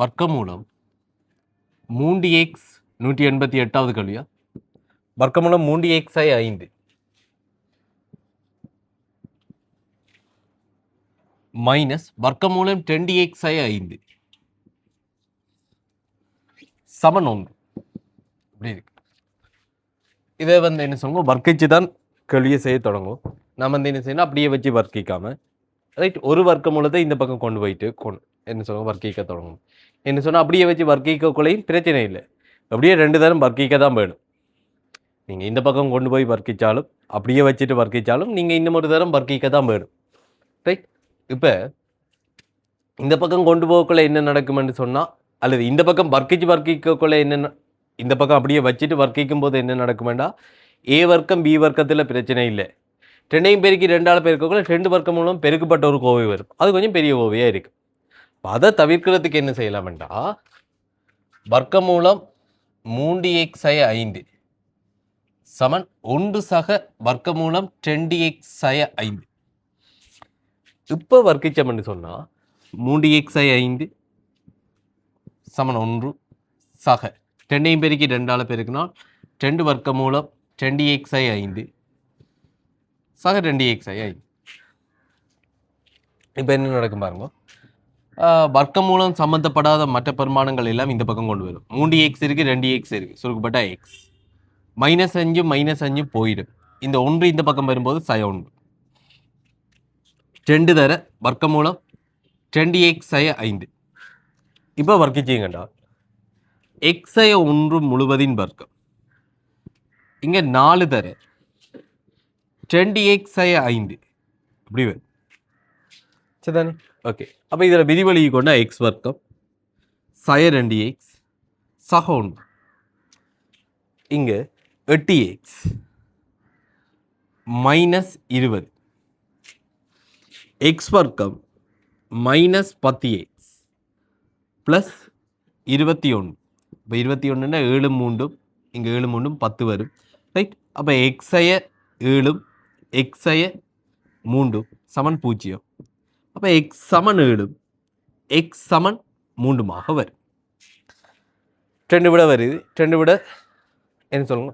வர்க்கமூலம் 3x 188வது கேள்வியா? வர்க்கமூலம் 3x ஐ 5 மைனஸ் வர்க்கமூலம் 10x ஐ 5 சமன் 1 இப்படி இருக்கு. இதை என்ன சொல்லுவோம், வர்க்கிச்சு தான் கேள்வியை செய்ய தொடங்கும். நம்ம என்ன செய்யணும், அப்படியே வச்சு வர்க்கிக்காம ரைட் ஒரு வர்க்கமூலத்தை இந்த பக்கம் கொண்டு போயிட்டு என்ன சொல்லுவோம், வர்க்கிக்க தொடங்கணும். என்ன சொன்னால் அப்படியே வச்சு வர்க்கிக்கக்குள்ளையும் பிரச்சனை இல்லை, அப்படியே 2 தரம் வர்க்கிக்க தான் வேணும். நீங்கள் இந்த பக்கம் கொண்டு போய் வர்க்கிச்சாலும் அப்படியே வச்சுட்டு வர்க்கிச்சாலும் நீங்கள் இன்னும் ஒரு தரம் வர்க்கிக்க தான் வேணும். ரைட் இப்போ இந்த பக்கம் கொண்டு போகக்குள்ள என்ன நடக்கும்னு சொன்னால், அல்லது இந்த பக்கம் வர்க்கிக்கக்குள்ள என்ன, இந்த பக்கம் அப்படியே வச்சுட்டு வர்க்கிக்கும் போது என்ன நடக்குமெண்டா, ஏ வர்க்கம் பி வர்க்கத்தில் பிரச்சனை இல்லை, 2ஐயும் பெருக்கி 2ஆல் பெருக்கக்குள்ள 2 வர்க்கம் மூலம் பெருக்கப்பட்ட ஒரு கோவை வரும். அது கொஞ்சம் பெரிய கோவையாக இருக்குது. அதை தவிர்க்கிறதுக்கு என்ன செய்யலாம்டா, வர்க்கமூலம் 3x ஐ 5 சமன் 1 சக வர்க்கமூலம் 10x ஐ 5. இப்போ வர்க்கிச்சம்னு சொன்னால் 3x ஐ 5 சமன் 1 சக 2ஐயும் பெருக்கி 2ஆல் பெருக்கினால் 2 வர்க்கமூலம் 10x ஐ 5 சக 2x ஐ 5. இப்போ என்ன நடக்கும் பாருங்க, வர்க்கமூலம் சம்பந்தப்படாத மற்ற பெருமானங்கள் எல்லாம் இந்த பக்கம் கொண்டு வரும். 3x இருக்குது, 2x இருக்குது, சுருக்கப்பட்ட x -5 -5 போயிடும். இந்த 1 இந்த பக்கம் வரும்போது சய 1 2 தர வர்க்கமூலம் 10x சய 5. இப்போ வர்க்கிச்சிங்கண்டா x சய 1 முழுவதின் வர்க்கம் இங்கே 4 தர 10x சய 5 இப்படி வரும். சரிதானே? ஓகே, அப்போ இதில் விதிவழி கொண்ட எக்ஸ் வர்க்கம் சய 2x சக 1 இங்கே 8x -20 எக்ஸ் வர்க்கம் -10x ப்ளஸ் 21. இப்போ 21ன்னா 7 3 இங்கே 7 3 10 வரும். ரைட், அப்போ எக்ஸைய 7 எக்ஸைய 3 சமன் 0. அப்போ எக்ஸ் சமன் 7 எக்ஸ் சமன் 3 வரும். 2 விட வருது, 2 விட என்ன சொல்லுங்க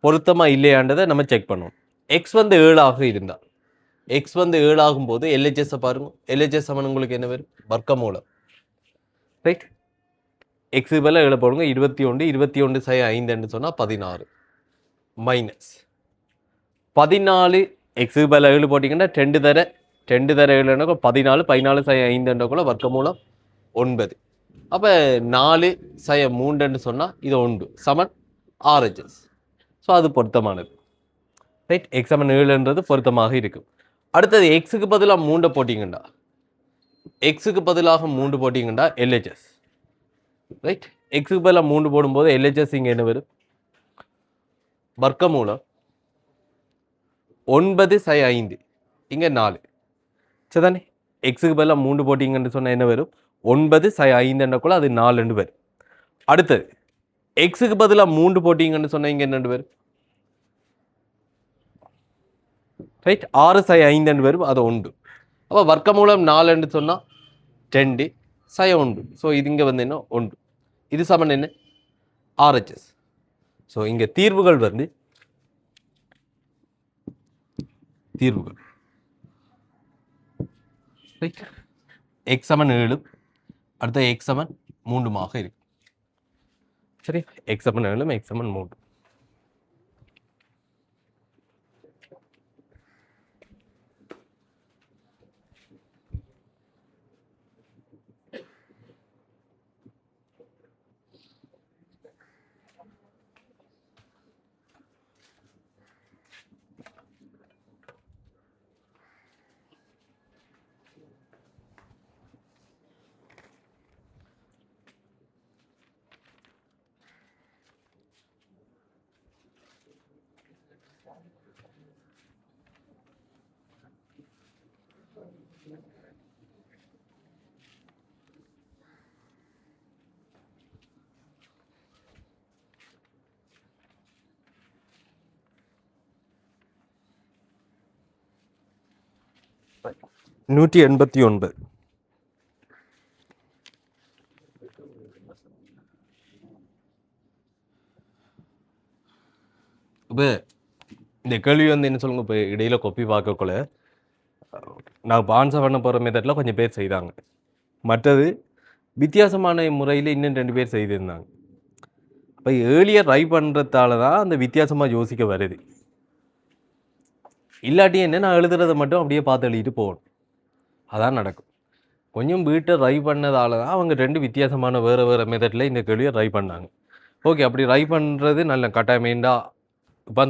பொருத்தமாக இல்லையான்றதை நம்ம செக் பண்ணுவோம். எக்ஸ் 7 இருந்தால், எக்ஸ் 7 ஆகும்போது எல்ஹெச்எஸை பாருங்க, எல்ஹெச்எஸ் சமன் உங்களுக்கு என்ன வரும், வர்க்கமூலம். ரைட், எக்ஸுக்கு பதிலாக 7 போடுங்க, 21 21 சய 5 சொன்னால் 16 மைனஸ் 14 எக்ஸுக்கு பதிலாக 7 போட்டிங்கன்னா 2 தர 7 14 14 சய 5 வர்க்கமூலம் 9. அப்போ 4 சய 3 சொன்னால் இது 1 சமன் RHS. ஸோ அது பொருத்தமானது. ரைட், எக்ஸ் சமன் 7ன்றது பொருத்தமாக இருக்கும். அடுத்தது எக்ஸுக்கு பதிலாக 3 போட்டிங்கண்டா, எக்ஸுக்கு பதிலாக 3 போட்டிங்கண்டா LHS. ரைட், எக்ஸுக்கு பதிலாக 3 போடும்போது LHS இங்கே என்ன வரும், வர்க்கமூலம் 9 சய 5 இங்கே 4. சரிதானே? எக்ஸுக்கு பதிலாக 3 போட்டிங்கன்னு சொன்னால் என்ன வரும், 9 சய 5 அது 4 வரும். அடுத்தது எக்ஸுக்கு பதிலாக 3 போட்டிங்கன்னு சொன்னால் இங்கே என்ன வரும், ரைட் 6 சய 5 வரும், அது 1. அப்போ வர்க்கமூலம் 4 சொன்னால் 2 சய 1. ஸோ இது இங்கே என்ன 1, இது சமன் என்ன RHS. ஸோ இங்கே தீர்வுகள் தீர்வுகள் ரைட், எக்ஸ் சமன் 7 அடுத்த எக்ஸ் சமன் 3 இருக்கு. சரி, எக்ஸ் சமன் 7 எக்ஸ் சமன் 3. 189. இப்போ இந்த கேள்வி வந்து என்ன சொல்லுங்க, இப்போ இடையில கொப்பி பார்க்கக்குள்ள நான் இப்போ ஆன்சர் பண்ண போகிற மெத்தடில் கொஞ்சம் பேர் செய்தாங்க. மற்றது வித்தியாசமான முறையில் இன்னும் 2 பேர் செய்திருந்தாங்க. அப்போ ஏர்லியர் ட்ரை பண்ணுறதால தான் அந்த வித்தியாசமாக யோசிக்க வருது. இல்லாட்டி என்ன, நான் எழுதுறதை மட்டும் அப்படியே பார்த்து எழுதிட்டு போகணும். அதான் நடக்கும். கொஞ்சம் வீட்டை ட்ரை பண்ணதால தான் அவங்க 2 வித்தியாசமான வேறு மெத்தடில் இந்த கேள்வியை ட்ரை பண்ணாங்க. ஓகே, அப்படி ட்ரை பண்ணுறது நல்ல கட்டாயமேண்டா இப்போ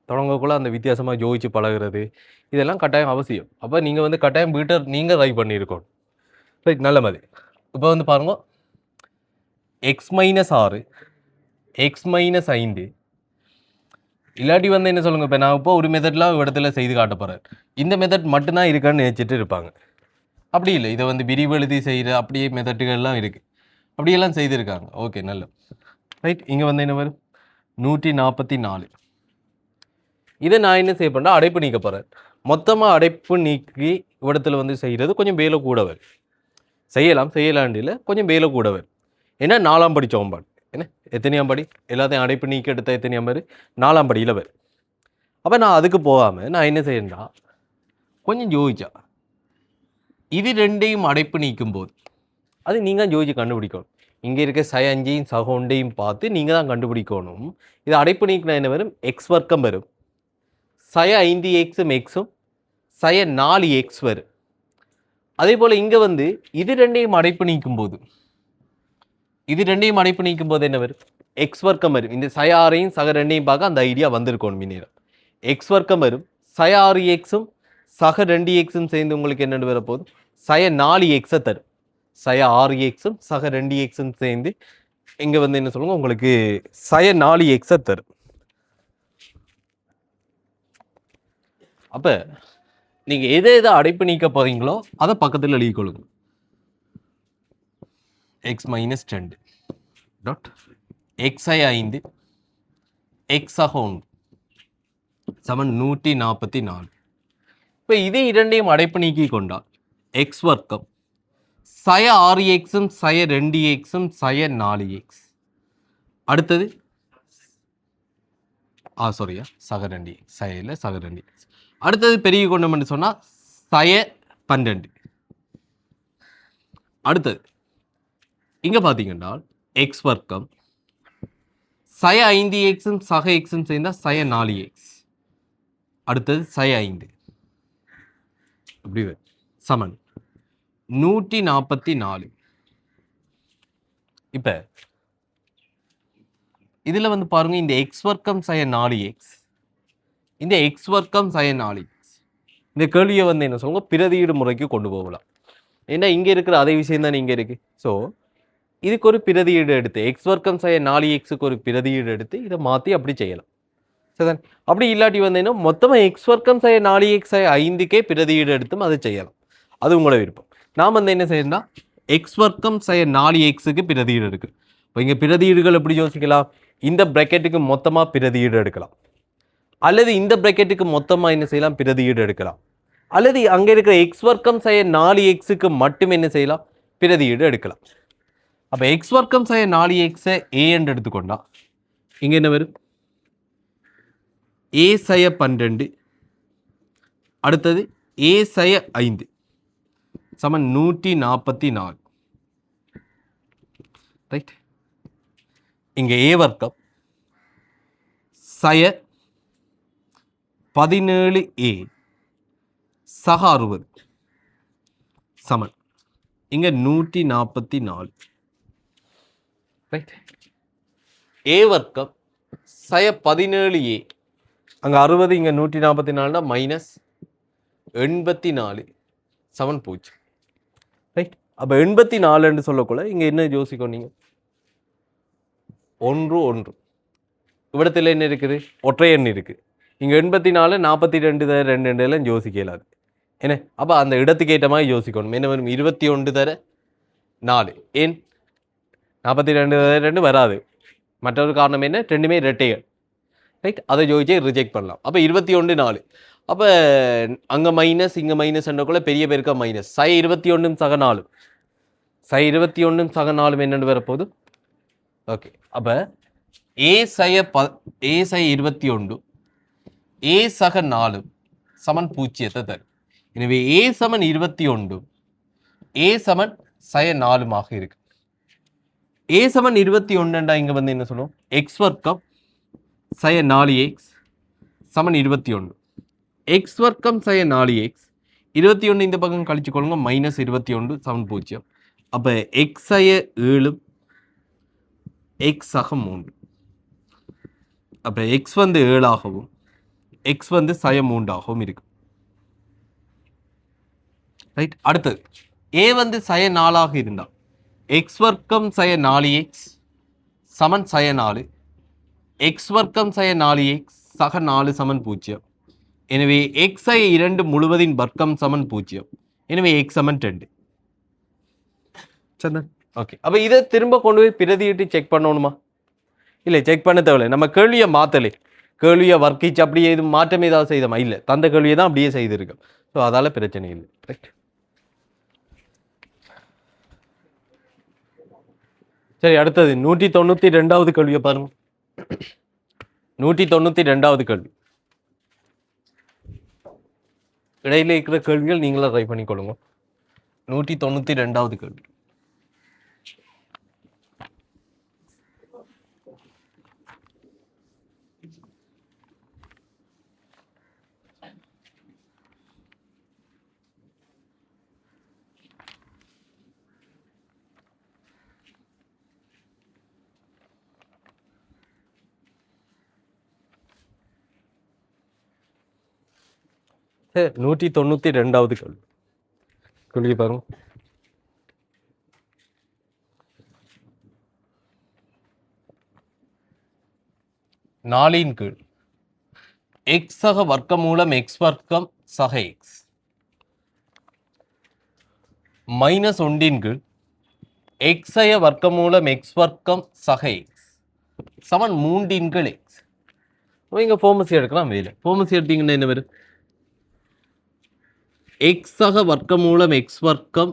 தொடங்கக்குள்ள அந்த வித்தியாசமாக யோசிச்சு பழகிறது இதெல்லாம் கட்டாயம் அவசியம். அப்போ நீங்கள் வந்து கட்டாயம் வீட்டை நீங்கள் ட்ரை பண்ணியிருக்கணும். ரைட், நல்ல மாதிரி. இப்போ வந்து பாருங்க, x-6 x-5 இல்லாட்டி வந்து என்ன சொல்லுங்க, இப்போ நான் இப்போ ஒரு மெத்தட்லாம் இடத்துல செய்து காட்ட போகிறேன். இந்த மெத்தட் மட்டும்தான் இருக்கான்னு நினச்சிட்டு இருப்பாங்க. அப்படி இல்லை, இதை வந்து விரிவு எழுதி செய்கிற அப்படியே மெத்தட்டுகள்லாம் இருக்குது. அப்படியெல்லாம் செய்திருக்காங்க. ஓகே, நல்ல ரைட். இங்கே வந்து என்ன வரும், 144. இதை நான் என்ன செய்ய பண்ணேன், அடைப்பு நீக்க போகிறேன். மொத்தமாக அடைப்பு நீக்கி இடத்துல வந்து செய்கிறது கொஞ்சம் வேலை கூட வரும். செய்யலாண்டில் கொஞ்சம் வேலை கூட வரும். ஏன்னா 4ஆம் படி சோம்பாடு என்ன, எத்தனையாம் படி எல்லாத்தையும் அடைப்பு நீக்கி எடுத்த எத்தனையாம் படி 4ஆம் படியில் வரும். அப்போ நான் அதுக்கு போகாமல் நான் என்ன செய்யணும்னா கொஞ்சம் யோசிச்சா இது 2ஐயும் அடைப்பு நீக்கும் போது அது நீங்கள் தான் யோசிச்சு கண்டுபிடிக்கணும். இங்கே இருக்க ச5ஐயும் ச1ஐயும் பார்த்து நீங்கள் தான் கண்டுபிடிக்கணும். இது அடைப்பு நீக்கினா என்ன வரும், எக்ஸ் வர்க்கம் வரும், ச5x எக்ஸும் ச4x வரும். அதே போல் இங்கே வந்து இது 2ஐயும் அடைப்பு நீக்கும் போது என்ன வரும், எக்ஸ் வர்க்கம் வரும். இந்த ச6ஐயும் ச2ஐயும் பார்க்க அந்த ஐடியா வந்திருக்கணும். மின்னேரம் எக்ஸ் வர்க்கம் வரும், ச6xும் ச2xும் சேர்ந்து உங்களுக்கு என்னென்னு வரப்போகுது, ச4x தரும். ச6xும் ச2xும் சேர்ந்து இங்கே வந்து என்ன சொல்லுங்க, உங்களுக்கு ச4x தரும். அப்போ நீங்கள் எதை அடைப்பு நீக்க போகிறீங்களோ அதை பக்கத்தில் எழுதிக்கொள்ளுங்க. x-2 டாட் x-5 x-1 சமன் 144. இப்போ இதே 2ஐயும் அடைப்பு நீக்கி கொண்டால் எக்ஸ் வர்க்கம் ச6xும் ச2xும் ச4x அடுத்தது ச2x சையில் ச2x அடுத்தது பெருகி கொண்டோம்னு சொன்னால் ச12. அடுத்தது இங்கே பார்த்தீங்கன்னா எக்ஸ் வர்க்கம் ச5xும் சக-xும் சேர்ந்தால் ச4x அடுத்தது ச5 இப்படி சமன் 144. இப்போ இதில் வந்து பாருங்க, இந்த எக்ஸ் வர்க்கம் ச4x இந்த எக்ஸ் வர்க்கம் ச4x இந்த கேள்வியை வந்து என்ன சொல்லுங்க, பிரதியீடு முறைக்கு கொண்டு போகலாம். ஏன்னா இங்கே இருக்கிற அதே விஷயம் தான் இங்கே இருக்குது. ஸோ இதுக்கு ஒரு பிரதியீடு எடுத்து எக்ஸ் வர்க்கம் ச4xக்கு ஒரு பிரதியீடு எடுத்து இதை மாற்றி அப்படி செய்யலாம். சரிதான். அப்படி இல்லாட்டி வந்து என்ன, மொத்தமாக எக்ஸ் வர்க்கம் ச4x ச5க்கே பிரதியீடு எடுத்தும் அதை செய்யலாம். அது உங்களோட விருப்பம். நாம் வந்து என்ன செய்யணும்னா எக்ஸ் வர்க்கம் ச4xக்கு பிரதியீடு இருக்குது. இப்போ இங்கே பிரதியீடுகள் எப்படி யோசிக்கலாம், இந்த ப்ராக்கெட்டுக்கு மொத்தமாக பிரதியீடு எடுக்கலாம், அல்லது இந்த ப்ராக்கெட்டுக்கு மொத்தமாக என்ன செய்யலாம், பிரதியீடு எடுக்கலாம், அல்லது அங்கே இருக்கிற எக்ஸ் வர்க்கம் ச4xக்கு மட்டும் என்ன செய்யலாம், பிரதியீடு எடுக்கலாம். அப்போ எக்ஸ் வர்க்கம் ச4x ஏ என்று எடுத்துக்கொண்டா இங்கே என்ன வரும், ஏ ச12 அடுத்தது ஏ ச5 சமன் 144. ரைட். இங்கே ஏ வர்க்கம் ச17a சக 60 சமன் இங்கே 144. ரைட். ஏ வர்க்கம் ச17a அங்கே 60 இங்கே 144 மைனஸ் 84 சமன் 0. ரைட். அப்போ 84 சொல்லக்குள்ள இங்கே என்ன யோசிக்கும் நீங்கள், 1 1 இவ்விடத்தில் என்ன இருக்குது, ஒற்றை எண் இருக்குது. இங்கே 84 42 தர 2 எல்லாம் யோசிக்கலாது என்ன. அப்போ அந்த இடத்துக்கு ஏற்ற மாதிரி யோசிக்கணும். என்ன வரும், 21 தர 4 ஏன் 42 தர 2 வராது. மற்றொரு காரணம் என்ன, ரெண்டுமே இரட்டைகள். ரைட் அதை ஜோதிச்சே ரிஜெக்ட் பண்ணலாம். அப்போ 21 4. அப்போ அங்கே மைனஸ் இங்கே மைனஸ் என்றக்குள்ள பெரிய பெருக்கா மைனஸ் சை 21 சக 4 சை 21 சக 4 என்னென்னு வரப்போகுது. ஓகே அப்போ ஏ சய 21 ஏ சக 4 சமன் 0 தரும். எனவே ஏ சமன் 21 ஏ சமன் சய 4 இருக்கு. ஏ சமன் 21 இங்க வந்து என்ன சொல்லுவோம், எக்ஸ் வர்க்கம் சய 4x சமன் 21 எக்ஸ் வர்க்கம் சய 4x 21 இந்த பக்கம் கழிச்சு கொள்ளுங்க மைனஸ் 21 சமன் 0. அப்போ எக்ஸ் சய 7 எக்ஸ் சக 3. அப்போ எக்ஸ் வந்து 7 ஆகவும் எக்ஸ் வந்து சய 3 ஆகவும் இருக்கு. ரைட். அடுத்தது ஏ வந்து சய 4 இருந்தால் எக்ஸ் வர்க்கம் சய 4x சமன் சய 4 எக்ஸ் வர்க்கம் சய 4x சக 4 சமன் 0. எனவே எக்ஸ் சய 2 முழுவதின் வர்க்கம் சமன் 0. எனவே எக்ஸ் சமன் 2. சந்தன் ஓகே. அப்போ இதை திரும்ப கொண்டு போய் பிரதியிட்டு செக் பண்ணணுமா? இல்லை, செக் பண்ண தேவையில்லை. நம்ம கேள்வியை மாற்றலை, கேள்வியை வர்க்கிச்சு அப்படியே எதுவும் மாற்றம் ஏதாவது செய்தோமா? இல்லை, தந்த கேள்வியை தான் அப்படியே செய்திருக்கோம். ஸோ அதால் பிரச்சனை இல்லை. ரைட். சரி, அடுத்தது 192வது கேள்வியை பாருங்க. 192வது கேள்வி. இடையில இருக்கிற கேள்விகள் நீங்களா ட்ரை பண்ணிக்கொள்ளுங்க. 192வது கேள்வி. சரி, 192வது கேள்வி. கேள்வி பாருங்க. நாலின் கீழ் எக்ஸ் சக வர்க்கம் மூலம் எக்ஸ் வர்க்கம் சக எக்ஸ் மைனஸ் ஒன்றின் கீழ் எக்ஸ் சய வர்க்கம் மூலம் எக்ஸ் வர்க்கம் சக எக்ஸ் சமன் 3 கீழ் எக்ஸ். இங்கே ஃபார்மசி எடுக்கலாம். வேலை ஃபார்மசி எடுத்தீங்கன்னா என்ன வரும்? எக்ஸ் சக வர்க்கம் மூலம் எக்ஸ் வர்க்கம்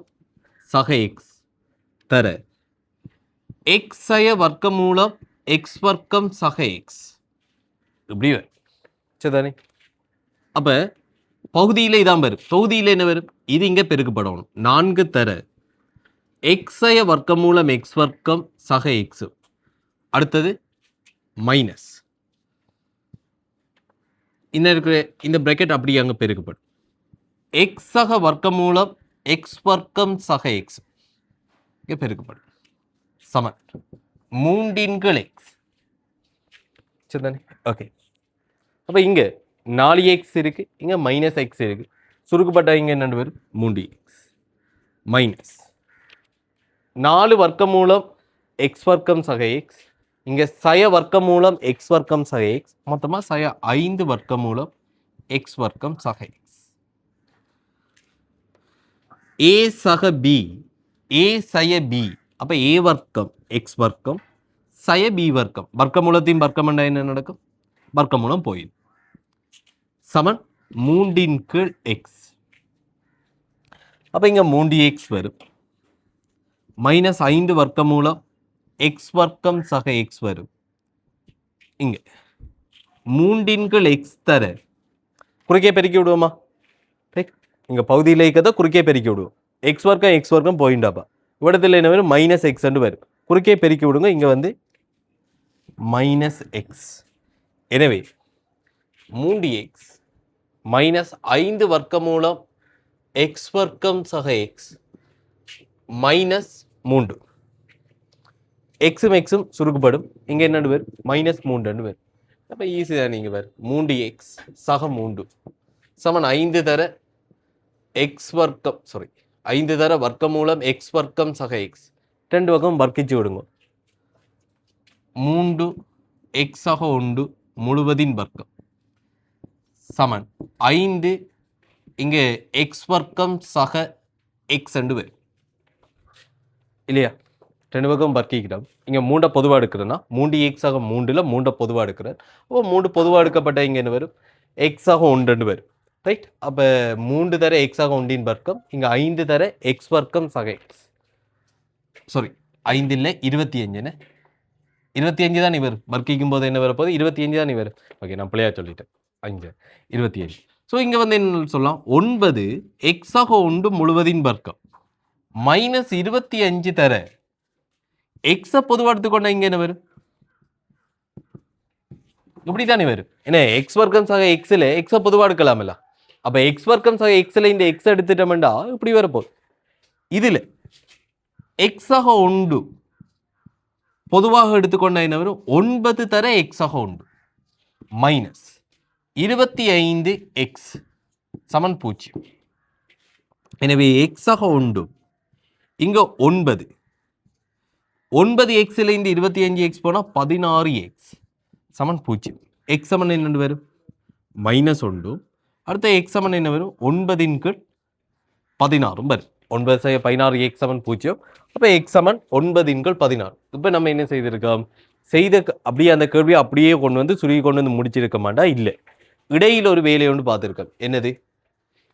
சக எக்ஸ் தர எக்ஸ் சய வர்க்கம் மூலம் எக்ஸ் வர்க்கம் சக எக்ஸ் இப்படி வரும். சரிதானே? அப்போ பகுதியில் இதான் வரும். பகுதியில் என்ன வரும்? இது இங்கே பெருக்கப்படணும். 4 தர எக்ஸ் சய வர்க்கம் மூலம் எக்ஸ் வர்க்கம் சக எக்ஸ். அடுத்தது மைனஸ் இன்னும் இருக்கிற இந்த பிராக்கெட் அப்படியே அங்கே பெருக்கப்படும். எக்ஸ் சக வர்க்கம் மூலம் எக்ஸ் வர்க்கம் சக எக்ஸ் இங்கே பெருக்கப்படும் சமன் 3 கீழ் எக்ஸ். சரிதானே? ஓகே. அப்போ இங்கே 4x இருக்கு, இங்கே மைனஸ் எக்ஸ் இருக்கு. சுருக்கப்பட்ட இங்கே என்ன பேர்? 3x மைனஸ் 4 வர்க்கம் மூலம் எக்ஸ் வர்க்கம் சக எக்ஸ். இங்கே சய வர்க்கம் மூலம் எக்ஸ் வர்க்கம் சக எக்ஸ். மொத்தமாக சய 5 வர்க்கம் மூலம் எக்ஸ் வர்க்கம் சக எக்ஸ். ஏ சக பி ஏ சய பி. அப்போ ஏ வர்க்கம் எக்ஸ் வர்க்கம் சய பி வர்க்கம். வர்க்க மூலத்தையும் வர்க்கம் என்ன நடக்கும்? வர்க்க மூலம் போயிடும். சமன் 3 கீழ் எக்ஸ். அப்போ இங்கே 3x வரும். மைனஸ் 5 வர்க்க மூலம் எக்ஸ் வர்க்கம் சக எக்ஸ் வரும். இங்கே 3 கீழ் எக்ஸ் தர குறுக்கே பெருக்கி விடுவோமா? இங்கே பகுதியில் இருக்கிறத குறுக்கே பெருக்கி விடுவோம். எக்ஸ் வர்க்கம் போயிண்டாப்பா. இவ்விடத்தில் என்ன வரும்? மைனஸ் எக்ஸ் வரும். குறுக்கே பெருக்கி விடுங்க. இங்கே வந்து மைனஸ் எக்ஸ். எனவே 3x மைனஸ் 5 வர்க்க மூலம் எக்ஸ் வர்க்கம் சக எக்ஸ் மைனஸ் 3. எக்ஸும் எக்ஸும் சுருக்கப்படும். இங்கே என்ன பேர்? மைனஸ் 3 பேர். அப்போ ஈஸி தான். நீங்கள் பேர் 3x சக 3 சமன் 5 தர எக்ஸ் வர்க்கம் 5 தர வர்க்க மூலம் எக்ஸ் வர்க்கம் சக எக்ஸ். 2 பக்கம் வர்க்கிச்சு விடுங்க. 3 எக்ஸ் சக 1 முழுவதின் வர்க்கம் சமன் 5 இங்கே எக்ஸ் வர்க்கம் சக எக்ஸ் பேர் இல்லையா? ரெண்டு பக்கம் வர்க்கிக்கிறோம். இங்கே மூண்டை பொதுவாக எடுக்கிறேன்னா 3x ஆக 3ல் மூண்டை பொதுவாக எடுக்கிறேன். அப்போ 3 பொதுவாக எடுக்கப்பட்ட இங்கே என்ன வரும், எக்ஸ் ஆக 1 வரும். ரைட். அப்போ 3 தர எக்ஸ் ஆக 1 வர்க்கம், இங்கே 5 தர எக்ஸ் வர்க்கம் சக எக்ஸ். சாரி, 5 இல்லை 25. 25 தான் இவர் வர்க்கிக்கும் போது என்ன வரப்போது, 25 தான் இவர். ஓகே, நான் பிள்ளையா சொல்லிட்டேன். 5 25. ஸோ இங்கே வந்து என்ன சொல்லலாம், 9 எக்ஸ் ஆக 1 முழுவதின் வர்க்கம் மைனஸ் 25 தர எக்ஸை பொதுவாக எடுத்துக்கொண்டா இங்கே என்ன வரும், இப்படி தானே வரும். ஏன்னா எக்ஸ் வர்க்கம் சக எக்ஸில் எக்ஸை பொதுவாக எடுக்கலாமில்ல. அப்போ எக்ஸ் வர்க்கம் சக எக்ஸில் இந்த எக்ஸ் எடுத்துட்டோம்டா இப்படி வரப்போகுது. இதில் எக்ஸ் ஆக 1 பொதுவாக எடுத்துக்கொண்ட என்ன வரும், 9 தர எக்ஸ் ஆக 1 மைனஸ் 25 எக்ஸ் சமன் 0. எனவே எக்ஸ் ஆக 1 இங்கே 9 எக்ஸில் இந்த 25 எக்ஸ் போனால் 16 எக்ஸ் சமன் 0. எக்ஸ் சமன் என்ன வரும், -1. அடுத்த எக்ஸ் சமன் என்ன வரும், 9/16 வரும். 9 16 எக்ஸ் சமன் 0. அப்போ எக்ஸ் சமன் 9/16. இப்போ நம்ம என்ன செய்திருக்கோம், அப்படியே அந்த கேள்வியை அப்படியே கொண்டு வந்து சுருகி கொண்டு வந்து முடிச்சிருக்க மாட்டா. இல்லை, இடையில் ஒரு வேலையை ஒன்று பார்த்துருக்கேன். என்னது,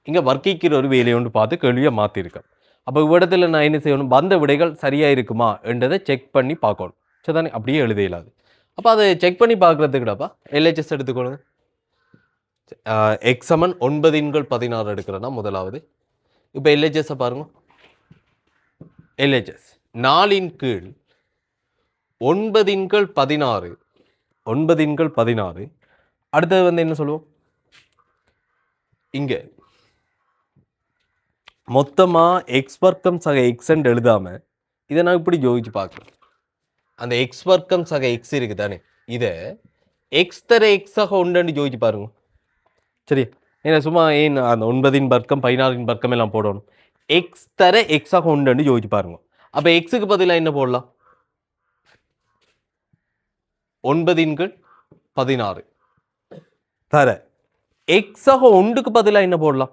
இங்கே வர்க்கிக்கிற ஒரு வேலையை ஒன்று பார்த்து கேள்வியை மாற்றிருக்கேன். அப்போ இவ்விடத்தில் நான் என்ன செய்யணும், வந்த விடைகள் சரியாக இருக்குமா என்றதை செக் பண்ணி பார்க்கணும். சரிதானே, அப்படியே எழுத இயலாது. அப்போ அதை செக் பண்ணி பார்க்குறதுக்குடாப்பா எல்ஹெச்எஸ் எடுத்துக்கணும். எக்ஸ் சமன் 9/16 எடுக்கிறேன்னா முதலாவது. இப்போ எல்ஹெச்எஸ்ஸை பாருங்க. எல்ஹெச்எஸ் 4/9 9/16 9/16. அடுத்தது வந்து என்ன சொல்லுவோம், இங்கே மொத்தமாக எக்ஸ் வர்க்கம் சக எக்ஸ்ன்னு எழுதாமல் இதை நான் இப்படி யோசிச்சு பார்க்குறேன். அந்த எக்ஸ் வர்க்கம் சக எக்ஸ் இருக்குது தானே, இதை எக்ஸ் தர எக்ஸாக 1 யோசிச்சு பாருங்க. சரி, ஏன்னா சும்மா ஏன் அந்த 9 வர்க்கம் 16 வர்க்கம் எல்லாம் போடணும். எக்ஸ் தர எக்ஸாக 1 யோசிச்சு பாருங்க. அப்போ எக்ஸுக்கு பதிலாக என்ன போடலாம், 9/16 தர எக்ஸாக 1க்கு பதிலாக என்ன போடலாம்,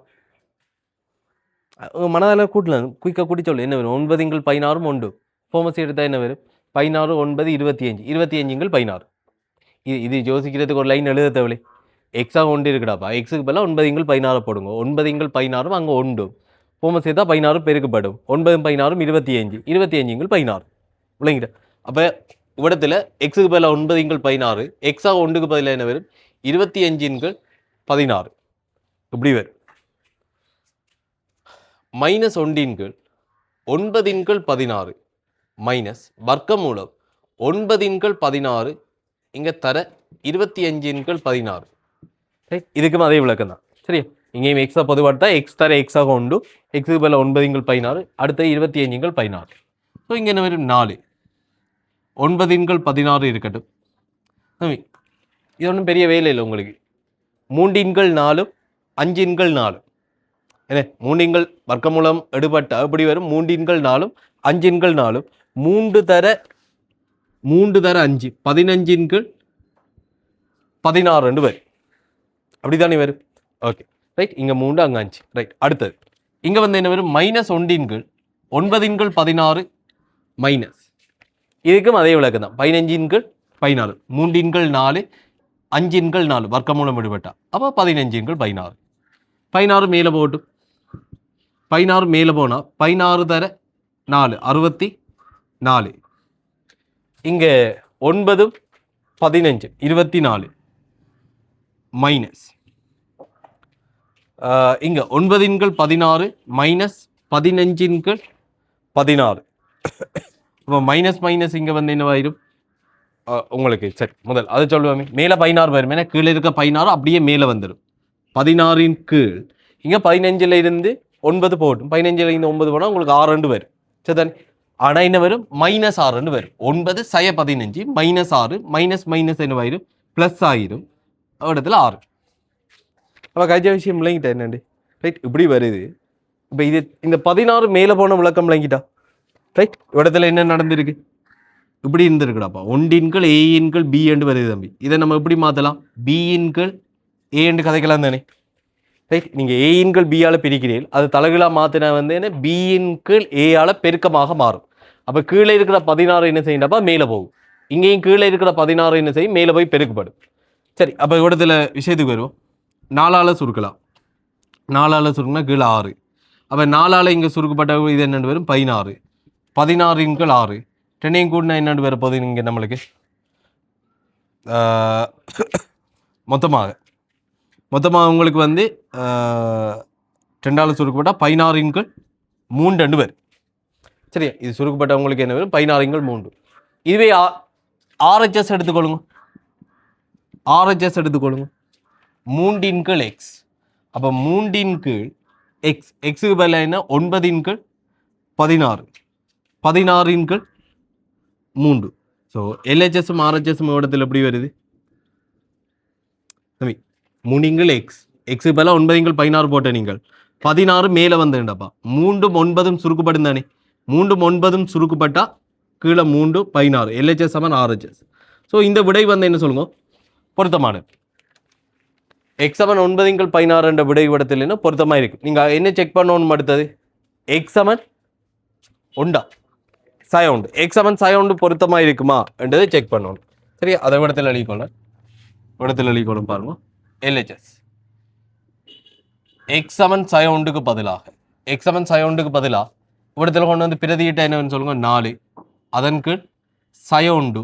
மனதால கூட்டலாம், குயிக்காக கூட்டி சொல்லு. என்ன வரும், 9/16 1. ஃபோமஸ் எடுத்தால் என்ன வரும், 16 9 25 25/16. இது யோசிக்கிறதுக்கு ஒரு லைன் எழுத தேவையில்லை. எக்ஸாக 1 இருக்குடாப்பா, எக்ஸுக்கு பதிலாக 9/16 போடுங்க. 9/16 அங்கே 1. ஃபோமஸ் எடுத்தால் 16 பெருக்கப்படும். 9/16 25 25/16 விளங்கிட்ட. அப்போ இடத்துல எக்ஸுக்கு பதிலாக 9/16, எக்ஸாக 1க்கு பதிலாக என்ன வரும், 25/16 இப்படி வரும். -1/9/16 மைனஸ் வர்க்கமூலம் 9/16 இங்கே தர 25/16. ரைட், இதுக்கும் அதே விளக்கம் தான். சரியா, இங்கேயும் எக்ஸாக பொதுவாக எக்ஸ் தர எக்ஸாக 1, எக்ஸுக்கு பதில் 9/16, அடுத்த 25/16. ஸோ இங்கே என்ன வரும், 4 9/16 இருக்கட்டும். இது ஒன்றும் பெரிய வேலை இல்லை உங்களுக்கு. 3/4 5/4 என்ன, 3 வர்க்கமூலம் எடுபட்ட எப்படி வரும், 3/4 5/4 3 தர 5 15/16 வரும். அப்படித்தானே வரும். ஓகே ரைட், இங்கே 3 அங்கே 5. ரைட், அடுத்தது இங்கே வந்து என்ன வரும், -1/9/16 மைனஸ் இதுக்கும் அதே விளக்கம் தான். 15/16 3/4 5/4 வர்க்கமூலம் எடுபட்டா அப்போ 15/16. 16 மேலே போட்டும், 16 மேலே போனால் 16 தர 4 64. இங்கே 9 15 24 மைனஸ் இங்கே 9/16 மைனஸ் 15/16. இப்போ மைனஸ் மைனஸ் இங்கே வந்து என்னவாயிரும் உங்களுக்கு. சரி, முதல் அதை சொல்லுவாமே, மேலே 16 வரும். ஏன்னா கீழே இருக்க 16 அப்படியே மேலே வந்துடும். 16 கீழ் இங்கே 15 இருந்து 9 போட்டும். 15 இருந்து 9 போனால் உங்களுக்கு 6 வரும். சரிதானே, ஆனால் என்ன வரும், -6 வரும். 9 சய 15 -6 மைனஸ் மைனஸ் என்னவாயிரும், ப்ளஸ் ஆயிரும். இடத்துல 6. அப்போ கஜ விஷயம் விளங்கிட்டா என்னண்டு. ரைட், இப்படி வருது. இப்போ இது இந்த 16 மேலே போன விளக்கம் விளங்கிட்டா. ரைட், இடத்துல என்ன நடந்திருக்கு, இப்படி இருந்திருக்குடாப்பா. 1 A B என்று வருது தம்பி. இதை நம்ம எப்படி மாற்றலாம், B A என்று கதைக்கலாம் தானே. ரைட், நீங்கள் A B ஆல் பிரிக்கிறீர்கள், அது தலைகளாக மாற்றினா வந்து என்ன, B A ஆல் பெருக்கமாக மாறும். அப்போ கீழே இருக்கிற 16 என்ன செய்யண்டப்பா மேலே போகும். இங்கேயும் கீழே இருக்கிற 16 என்ன செய்யும் மேலே போய் பெருக்கப்படும். சரி, அப்போ இடத்துல விஷயத்துக்கு வருவோம். 4ஆல் சுருக்கலாம். 4ஆல் சுருக்குனா கீழே 6. அப்போ 4ஆல் இங்கே சுருக்கப்பட்ட இது என்னென்னு வரும் 16. 16 × 6 ரெண்டையும் கூட்டினா என்னென்னு வர போகுது இங்கே நம்மளுக்கு மொத்தமாக உங்களுக்கு வந்து 2ஆல் சுருக்கப்பட்டால் 16 × 3 வரும். சரியா, இது சுருக்கப்பட்டவங்களுக்கு என்ன வரும் 16 × 3. இதுவே RHS எடுத்துக்கொள்ளுங்க. RHS எடுத்துக்கொள்ளுங்க 3 × x. அப்போ 3 × x, எக்ஸுக்கு பதிலாக என்ன 9 × 16, 16 × 3. ஸோ LHSும் RHSும் இடத்துல எப்படி வருது 3 × x, எக்ஸுக்கு பதிலாக 9 × 16 போட்ட நீங்கள் 16 மேலே வந்துண்டப்பா 3ம் 9ம் சுருக்கப்படும் தானே. 3ம் 9ம் சுருக்கப்பட்டா கீழே 3 16 LHS = RHS. ஸோ இந்த விடை வந்து என்ன சொல்லுங்க பொருத்தமானது. x = 9 × 16 என்ற விடை இடத்துல என்ன பொருத்தமாக இருக்கு. நீங்கள் என்ன செக் பண்ணணும் அடுத்தது x = உண்டா சயவுண்டு, x = சயவுண்டு பொருத்தமாக இருக்குமா என்றதை செக் பண்ணணும். சரியா, அதை இடத்துல எழுதிக்கொள்ளும் பாருங்க. LHS x = சயவுண்டுக்கு பதிலாக இடத்துல கொண்டு வந்து பிரதியிட்ட என்னன்னு சொல்லுங்க 4, அதன் கீழ் சயவுண்டு,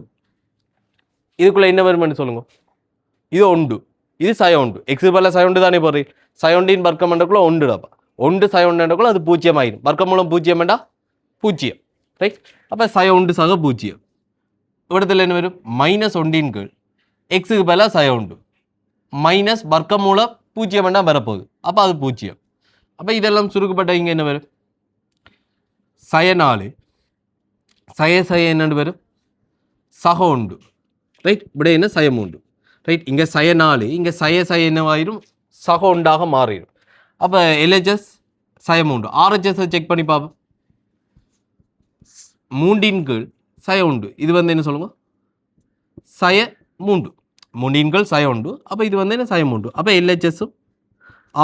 இதுக்குள்ள என்ன வரும்னு சொல்லுங்க. இது ஒன்று, இது சயவுண்டு. எக்ஸு பல சயவுண்டு தானே போடுறீ. சயவுண்டின் வர்க்கம் என்றக்குள்ள ஒன்றுடாப்பா. 1 சயவுண்டு என்றக்குள்ள அது 0 ஆயிடும். வர்க்கம் மூலம் 0 வேண்டா 0. ரைட், அப்போ சயவுண்டு சக 0. இடத்துல என்ன வரும் -1 ன் கீழ் எக்ஸுக்கு பல சயவுண்டு மைனஸ் வர்க்கம் மூலம் 0 வேண்டாம் வரப்போகுது. அப்போ அது 0. அப்போ இதெல்லாம் சுருக்கப்பட்ட இங்கே என்ன வரும் சய 4 சய என்னென்னு வரும் சக உண்டு. ரைட், இப்படி என்ன சய 3. ரைட், இங்கே சய 4, இங்கே சய என்னவாயிரும் சக உண்டாக மாறிடும். அப்போ LHS சய 3. RHS செக் பண்ணி பார்ப்போம். 3 ன் கீழ் சய உண்டு, இது வந்து என்ன சொல்லுங்க சய 3. 3 ன் கீழ் சய உண்டு. அப்போ இது வந்து என்ன சய 3. அப்போ LHSும்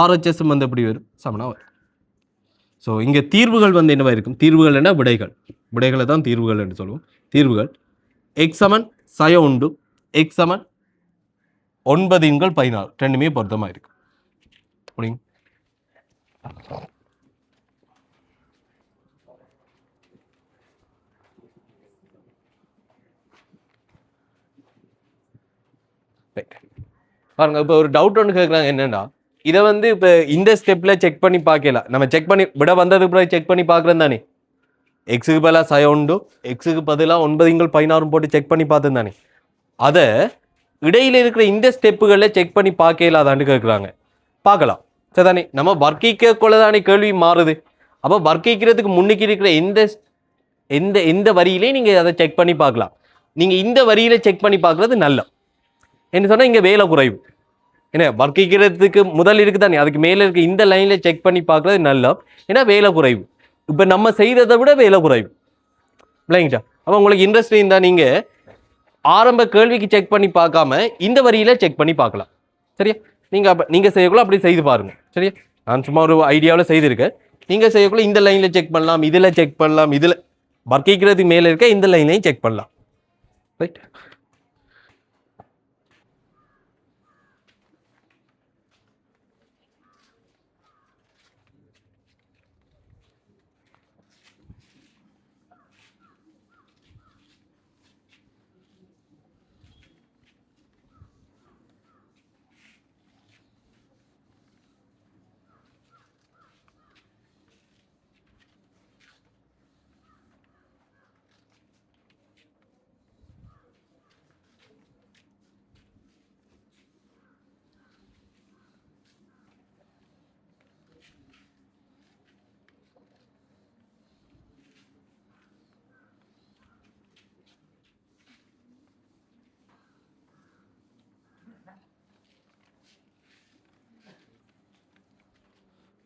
RHSும் வந்து எப்படி வரும் சமனா வரும். ஸோ இங்கே தீர்வுகள் வந்து என்னவா இருக்கும், தீர்வுகள் என்ன விடைகளை தான் தீர்வுகள் என்று சொல்லுவோம். தீர்வுகள் x = சய உண்டு, x = 9 × 16 ரெண்டுமே பொருத்தமாக இருக்கு. முடியும். பாருங்க, இப்போ ஒரு டவுட் ஒன்று கேட்குறாங்க என்னன்னா, இதை வந்து இப்போ இந்த ஸ்டெப்பில் செக் பண்ணி பார்க்கலாம். நம்ம செக் பண்ணி விட வந்ததுக்கு பிறகு செக் பண்ணி பார்க்குறோம் தானே. எக்ஸுக்கு பதிலாக சய உண்டு, எக்ஸுக்கு பதிலாக 9 × 16 போட்டு செக் பண்ணி பார்த்தோம் தானே. அதை இடையில இருக்கிற இந்த ஸ்டெப்புகளில் செக் பண்ணி பார்க்கலாதான்னு கேட்குறாங்க. பார்க்கலாம் சரிதானே. நம்ம வர்க்கிக்கக்குள்ள தானே கேள்வி மாறுது. அப்போ வர்க்கிக்கிறதுக்கு முன்னுக்கு இருக்கிற எந்த வரியிலையும் நீங்கள் அதை செக் பண்ணி பார்க்கலாம். நீங்கள் இந்த வரியில செக் பண்ணி பார்க்குறது நல்ல என்ன சொன்னால் இங்கே வேலை குறைவு. ஏன்னா வர்க்கிக்கிறதுக்கு முதல் இருக்குது தானே, அதுக்கு மேலே இருக்க இந்த லைனில் செக் பண்ணி பார்க்குறது நல்ல. ஏன்னா வேலை குறைவு. இப்போ நம்ம செய்ததை விட வேலை குறைவு இல்லைங்களா. அப்போ உங்களுக்கு இன்ட்ரெஸ்ட் இருந்தால் நீங்கள் ஆரம்ப கேள்விக்கு செக் பண்ணி பார்க்காம இந்த வரியில செக் பண்ணி பார்க்கலாம். சரியா, நீங்கள் செய்யக்குள்ள அப்படி செய்து பாருங்க. சரியா, நான் சும்மா ஒரு ஐடியாவில் செய்திருக்கேன். நீங்கள் செய்யக்குள்ள இந்த லைனில் செக் பண்ணலாம், இதில் செக் பண்ணலாம், இதில் வர்க்கிக்கிறதுக்கு மேலே இருக்க இந்த லைனையும் செக் பண்ணலாம். ரைட்,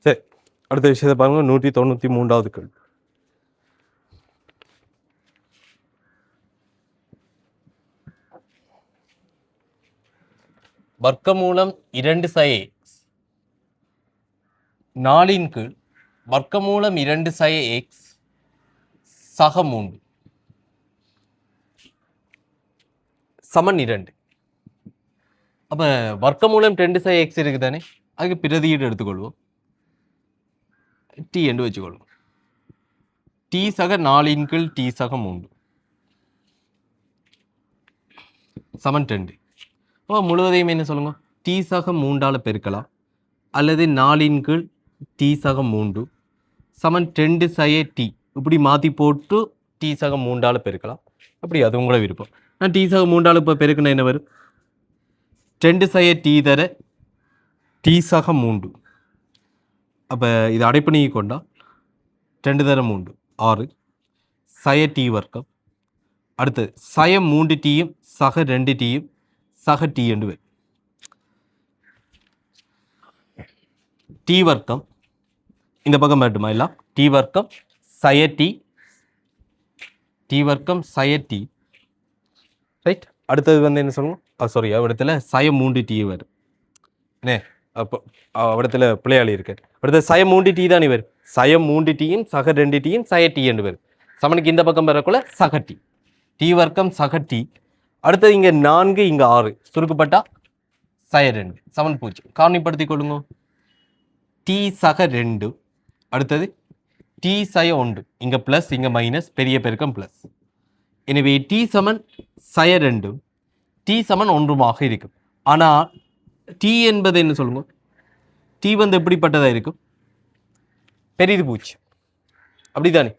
சரி, அடுத்த விஷயத்தை பாருங்க. 193வது கேள்வி. வர்க்கமூலம் 2 சய x 4 ன் கீழ் வர்க்கமூலம் 2 சய x சக 3 சமன் 2. அப்போ வர்க்கமூலம் 2 சை எக்ஸ் இருக்குது தானே, அதுக்கு பிரதியீடு எடுத்துக்கொள்வோம். டி என்று வச்சுக்கொள்வோம். டி சக 4 டி சக 3 சமன் 2. அப்போ முழுவதையும் என்ன சொல்லுங்க, டி சக 3ஆல் பெருக்கலாம் அல்லது 4 டி சக 3 சமன் 2 சய டி இப்படி மாற்றி போட்டு டி சக 3ஆல் பெருக்கலாம். அப்படி அது உங்களை விருப்பம். நான் டி சக 3ஆல் இப்போ பெருக்கணும் என்ன வரும், 2 சய டி தர டி சக 3. அப்போ இது அடைப்பு நீக்கி கொண்டா 2 தர 3 6 சய டி வர்க்கம். அடுத்தது சய 3 டீயும் சக 2 டீயும் சக டி என்று வரும். டி வர்க்கம் இந்த பக்கம் மட்டுமா இல்லை, டி வர்க்கம் சய டி, டி வர்க்கம் சய டி. ரைட். அடுத்தது வந்து என்ன சொல்லணும், சாரி இடத்துல சய 3 டி வரும். என்ன அப்போ இடத்துல பிள்ளையாளி இருக்கு. அடுத்தது சய 3 டி தான் வரும். சய 3 டீயும் சக 2 டீயும் சய டி என்று வரும். சமனுக்கு இந்த பக்கம் வரக்குள்ள சக டி, டி வர்க்கம் சக டி. அடுத்தது இங்கே 4 இங்கே 6 சுருக்கப்பட்டா சய 2 சமன் 0. காரணிப்படுத்தி கொள்ளுங்க. டி சக 2 அடுத்தது டி சய 1 இங்கே ப்ளஸ் இங்கே மைனஸ் பெரிய பெருக்கம் ப்ளஸ். எனவே டி சமன் சய 2 டி சமன் 1 இருக்கும். ஆனால் டி என்பது என்ன சொல்லுங்க, டி வந்து எப்படிப்பட்டதாக இருக்கும், பெரிது பூஜ்ஜியம் அப்படிதானே.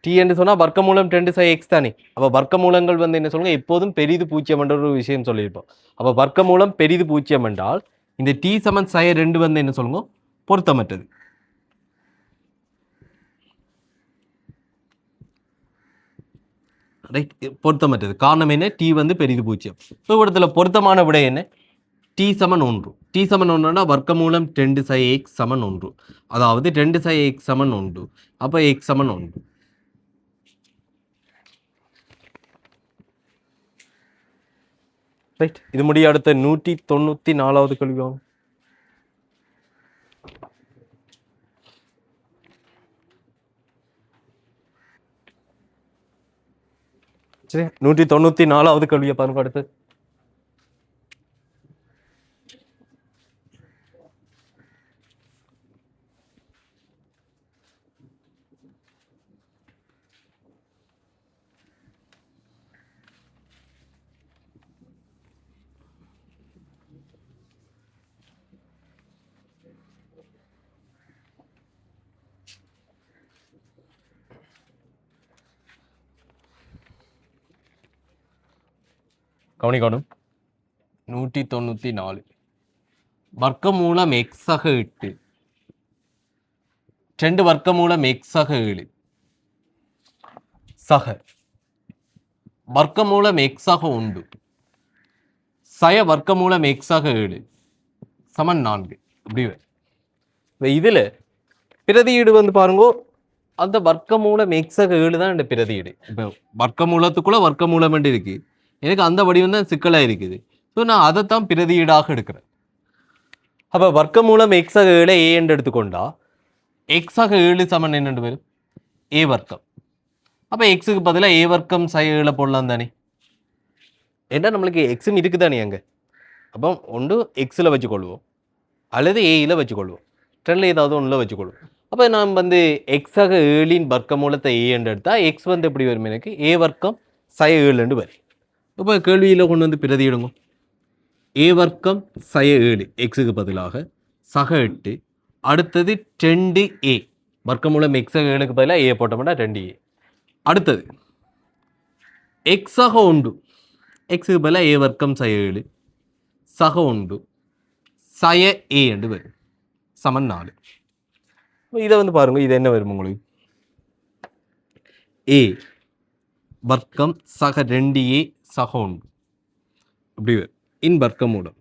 டி என்று சொன்னால் வர்க்கமூலம் 2 சை எக்ஸ் தானே. அப்போ வர்க்கமூலங்கள் வந்து என்ன சொல்லுங்க, எப்போதும் பெரிது பூஜ்ஜியம் என்ற ஒரு விஷயம் சொல்லியிருப்போம். அப்போ வர்க்கமூலம் பெரிது பூஜ்ஜியம் என்றால் இந்த டி சமன் சய 2 வந்து என்ன சொல்லுங்க, பொருத்தமற்றது. ரைட், பொருத்தமற்றது. காரணம் என்ன, டி வந்து பெரிது பூஜ்ஜியம். ஸோ இடத்துல பொருத்தமான விடை என்ன, டி சமன் 1. டி சமன் 1னா வர்க்கமூலம் 2 சை எக்ஸ் சமன் 1, அதாவது 2 சை எக்ஸ் சமன் 1. அப்போ எக்ஸ் சமன் 1. ரைட். இது முடிய அடுத்த 194வது கேள்வி ஆகும். சரி, 194வது கேள்வியை பாருங்க. அடுத்து கவனிக்கணும். 194 வர்க்கமூலம் எக்ஸாக 8 2 வர்க்கமூலம் எக்ஸாக 7 சக வர்க்கமூலம் எக்ஸாக 1 சய வர்க்கமூலம் எக்ஸாக 7 சமன் 4. இப்படி இதில் பிரதியீடு வந்து பாருங்க, அந்த வர்க்கமூலம் எக்ஸாக 7 தான் இந்த பிரதியீடு. இப்போ வர்க்கமூலத்துக்குள்ள வர்க்கமூலம் இருக்கு, எனக்கு அந்த வடிவம் தான் சிக்கலாக இருக்குது. ஸோ நான் அதைத்தான் பிரதியீடாக எடுக்கிறேன். அப்போ வர்க்கமூலம் எக்ஸாக 7 ஏ என்று எடுத்துக்கொண்டா எக்ஸாக 7 சமன் என்னென்று வரும், ஏ வர்க்கம். அப்போ எக்ஸுக்கு பதிலாக ஏ வர்க்கம் சை 7 போடலாம் தானே. ஏன்னா நம்மளுக்கு எக்ஸும் இருக்குது தானே அங்கே. அப்போ ஒன்று எக்ஸில் வச்சுக்கொள்வோம் அல்லது ஏயில் வச்சுக்கொள்வோம், ரெண்டில் ஏதாவது ஒன்றில் வச்சுக்கொள்வோம். அப்போ நாம் வந்து எக்ஸாக 7 வர்க்கமூலத்தை ஏ என்று எடுத்தால் எக்ஸ் வந்து எப்படி வரும், எனக்கு ஏ வர்க்கம் சை 7 வரும். இப்போ கேள்வியில் கொண்டு வந்து பிரதியிடுங்க. ஏ வர்க்கம் சய 7 எக்ஸுக்கு பதிலாக சக 8. அடுத்தது 2 ஏ வர்க்கமூலம் எக்ஸாக 7க்கு பதிலாக ஏ போட்டோம்னா 2 ஏ. அடுத்தது எக்ஸாக 1 எக்ஸுக்கு பதிலாக ஏ வர்க்கம் சய 7 சக 1 சய ஏ என்று வரும் சமன் 4. இதை வந்து பாருங்க, இது என்ன வரும் உங்களுக்கு, ஏ வர்க்கம் சக 2a சக 1 இப்படி வரும் இன் வர்க்கமூலம்.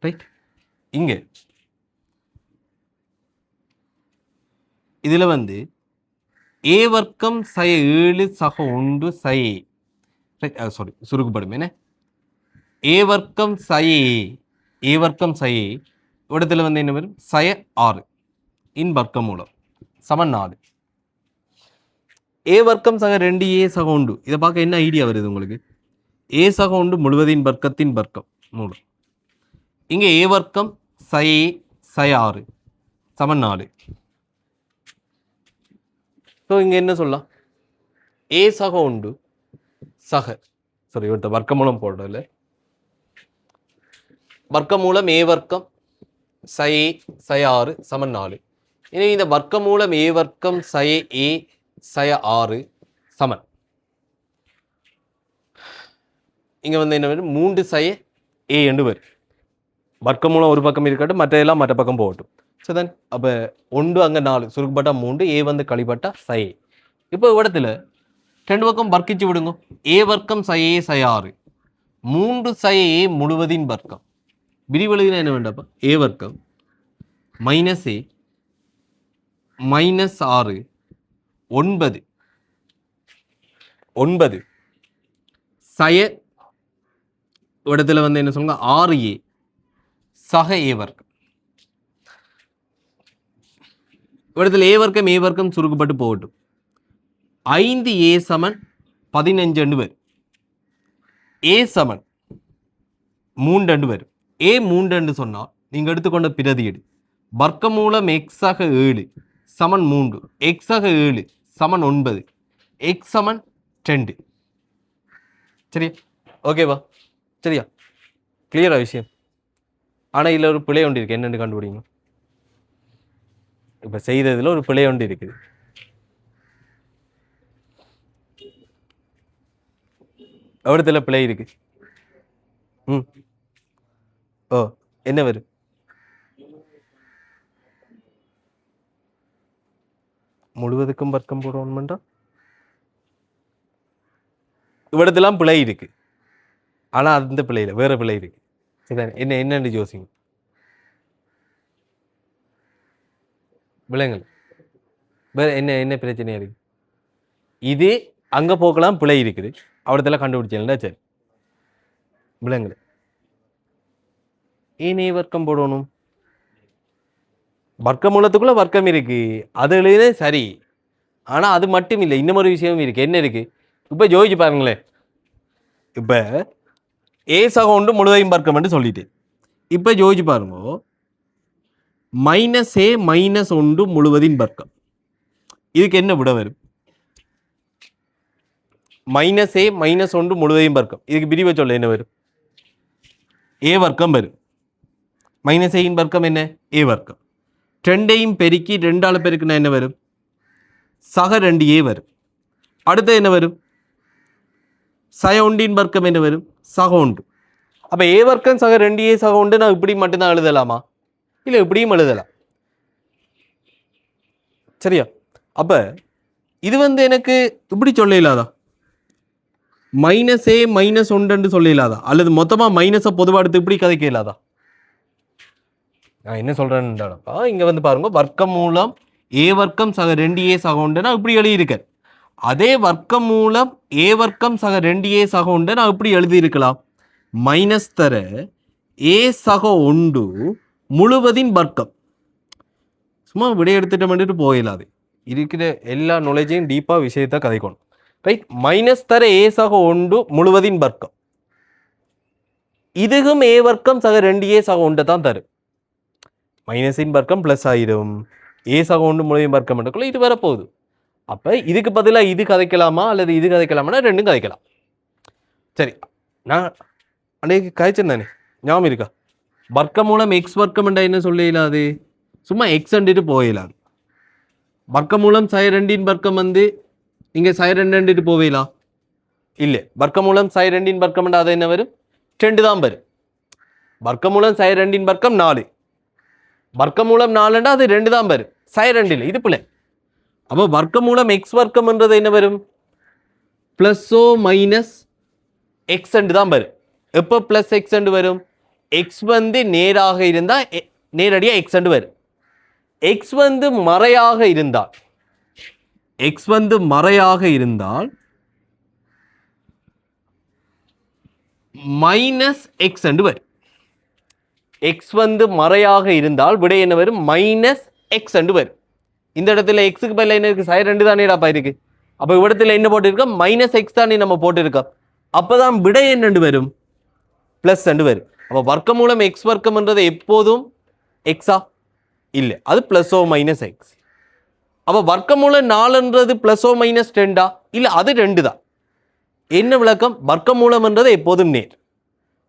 ரைட். இங்கே இதில் வந்து ஏ வர்க்கம் சய 7 சக 1 சய சாரி சுருக்கப்படும் என்ன, ஏ வர்க்கம் சய ஏ வர்க்கம் சய இடத்துல வந்து என்ன வரும், சய 6 இன் வர்க்கமூலம் சமன் 4. ஏ வர்க்கம் சக 2a சக உண்டு. இதை பார்க்க என்ன ஐடியா வருது உங்களுக்கு? ஏ சக உண்டு முழுவதின் வர்க்கத்தின் வர்க்கம் 3. இங்கே ஏ வர்க்கம் சய 6 சமன் 4. ஸோ இங்கே என்ன சொல்லலாம்? ஏ சக உண்டு சக சாரி இவர்த்த வர்க்கமூலம் போடுறதில்ல. வர்க்கமூலம் ஏ வர்க்கம் சய 6 சமன் 4. இனி இந்த வர்க்கமூலம் ஏ வர்க்கம் சய 6 சமன் இங்கே வந்து என்ன வரும்? 3 சய ஏ என்று வரும். வர்க்கமூலம் ஒரு பக்கம் இருக்கட்டும், மற்ற மற்ற பக்கம் போகட்டும். ஸோ தென் அப்போ 1 அங்கே 4 சுருக்கப்பட்டா 3 ஏ வந்து கழிப்பட்டா சய. இப்போ இடத்துல 2 பக்கம் வர்க்கிச்சு விடுங்க. ஏ வர்க்கம் சய 6 3 சய ஏ முழுவதின் வர்க்கம். விரிவெழுதினா என்ன வேண்டாப்பா? ஏ வர்க்கம் மைனஸ் ஏ மைனஸ் 6 9 சய இடத்துல வந்து என்ன சொல்லுங்க? 6a சக ஏ வர்க்கம். இடத்துல ஏ வர்க்கம் சுருக்கப்பட்டு போகட்டும். 5a சமன் 15 வரும். ஏ சமன் 3 வரும். ஏ 3 சொன்னால் நீங்க எடுத்துக்கொண்ட பிரதியீடு வர்க்கமூலம் எக்ஸ் ஆக 7 சமன் 3 எக்ஸ் ஆக 7 சமன் 9 எக்ஸ் சமன் 2. சரியா? ஓகேவா? சரியா? கிளியரா விஷயம்? ஆனால் இதில் ஒரு பிழை ஒன்று இருக்குது. என்னென்னு கண்டுபிடிங்க. இப்போ செய்ததில் ஒரு பிழை ஒன்று இருக்குது. எவ்வளோத்துல பிழை இருக்கு? ஓ என்ன வரும்? முழுவதுக்கும் வர்க்கம் போடணும்ன்றா இவ்விடத்தெல்லாம் பிழை இருக்கு. ஆனால் அந்த பிள்ளையில் வேற பிள்ளை இருக்கு. என்னன்னு யோசிங்க. விலங்குகள் வேற என்ன பிரச்சனையா இருக்கு? இது அங்கே போக்கலாம் பிழை இருக்குது. அவிடத்தெல்லாம் கண்டுபிடிச்சா சரி. விலங்குகள் ஏனே வர்க்கம் போடணும். வர்க்க மூலத்துக்குள்ள வர்க்கம் இருக்கு, அது எழுதுனே சரி. ஆனால் அது மட்டும் இல்லை, இன்னும் ஒரு விஷயமும் இருக்கு. என்ன இருக்கு? இப்போ ஜோதிச்சு பாருங்களேன். இப்போ ஏ சக உண்டு முழுவதையும் வர்க்கம் என்று சொல்லிட்டு இப்போ ஜோதிச்சு பாருங்க. மைனஸ் ஏ மைனஸ் ஒன்று முழுவதின் வர்க்கம். இதுக்கு என்ன விட வரும்? மைனஸ் ஏ மைனஸ் ஒன்று முழுவதையும் வர்க்கம். இதுக்கு பிரிவை சொல்ல என்ன வரும்? ஏ வர்க்கம் வரும். மைனஸ் ஏயின் வர்க்கம் என்ன? ஏ வர்க்கம். 2ஐயும் பெருக்கி 2ஆல் பெருக்குன்னா என்ன வரும்? சக 2a வரும். அடுத்து என்ன வரும்? சக ஒன்றின் வர்க்கம் என்ன வரும்? சக ஒன்று. அப்போ ஏ வர்க்கம் சக 2a சக ஒன்று நான் இப்படி மட்டும்தான் எழுதலாமா? இல்லை, இப்படியும் எழுதலாம். சரியா? அப்போ இது வந்து எனக்கு இப்படி சொல்ல இல்லாதா? மைனஸ் ஏ மைனஸ் ஒன்று சொல்ல இல்லாதா? அல்லது மொத்தமாக மைனஸை பொதுவாக எடுத்து இப்படி கதைக்க இல்லாதா? நான் என்ன சொல்கிறேன்டாப்பா, இங்கே வந்து பாருங்க, வர்க்கம் மூலம் ஏ வர்க்கம் சக 2a சக ஒன்று நான் இப்படி எழுதியிருக்கேன். அதே வர்க்கம் மூலம் ஏ வர்க்கம் சக 2a சக ஒன்று நான் இப்படி எழுதியிருக்கலாம். மைனஸ் தர ஏ சக ஒன்று முழுவதின் வர்க்கம். சும்மா விடை எடுத்துட்டு போயிடலாது. இருக்கிற எல்லா நாலேஜையும் டீப்பாக விஷயத்தை கதைக்கணும். ரைட்? மைனஸ் தர ஏ சக ஒன்று முழுவதின் வர்க்கம். இதுக்கும் ஏ வர்க்கம் சக 2a சக ஒன்று தான் தரும். மைனஸின் வர்க்கம் ப்ளஸ் ஆயிடும். ஏ சக ஒன்று முழுவதின் வர்க்கம் என்றக்குள்ள இது வரப்போகுது. அப்போ இதுக்கு பதிலாக இது கதைக்கலாமா அல்லது இது கதைக்கலாமா? ரெண்டும் கதைக்கலாம். சரி, நான் அன்றைக்கு கதைச்சேன் தானே, ஞாபகம் இருக்கா? வர்க்கம் மூலம் எக்ஸ் வர்க்கம் என்றா என்ன சொல்ல இயலாது? சும்மா எக்ஸ் அண்டுட்டு போயிடலாது. வர்க்கம் மூலம் சய 2இன் வர்க்கம் வந்து இங்கே சய 2 போவேலாம் இல்லை. வர்க்கம் மூலம் சய 2இன் வர்க்கம் என்றா அது என்ன வரும்? 2 தான் வரும். வர்க்கம் மூலம் சய 2இன் வர்க்கம் 4. வர்க்கம் மூலம் 4 அது 2 தான் வரும். சய 2 இல்லை, இது பிள்ளை. அப்போ வர்க்கம் மூலம் எக்ஸ் வர்க்கம் என்றது என்ன வரும்? பிளஸோ மைனஸ் எக்ஸ் அண்டு தான் வரும். எப்போ பிளஸ் எக்ஸ் அண்டு வரும்? எக்ஸ் வந்து நேராக இருந்தால் நேரடியாக எக்ஸ் அண்டு வரும். எக்ஸ் வந்து மறையாக இருந்தால் மைனஸ் எக்ஸ் அண்டு வரும். எக்ஸ் வந்து மறையாக இருந்தால் விடை என்ன வரும்? மைனஸ் எக்ஸ் அண்டு வரும். இந்த இடத்துல எக்ஸுக்கு பதில் என்ன இருக்கு? சய 2 தானேடாப்பா இருக்கு. அப்போ இவ்விடத்தில் என்ன போட்டிருக்கோம் மைனஸ் எக்ஸ் தானே நம்ம போட்டிருக்கோம். அப்போ தான் விடை என்னண்டு வரும் ப்ளஸ் ரெண்டு வரும். அப்போ வர்க்கமூலம் எக்ஸ் வர்க்கம்ன்றது எப்போதும் எக்ஸா இல்லை, அது ப்ளஸ் ஓ மைனஸ் எக்ஸ். அப்போ வர்க்கமூலம் 4ன்றது ப்ளஸ் ஓ மைனஸ் 2 இல்லை, அது 2 தான். என்ன விளக்கம்? வர்க்கமூலம்ன்றது எப்போதும் நேர்.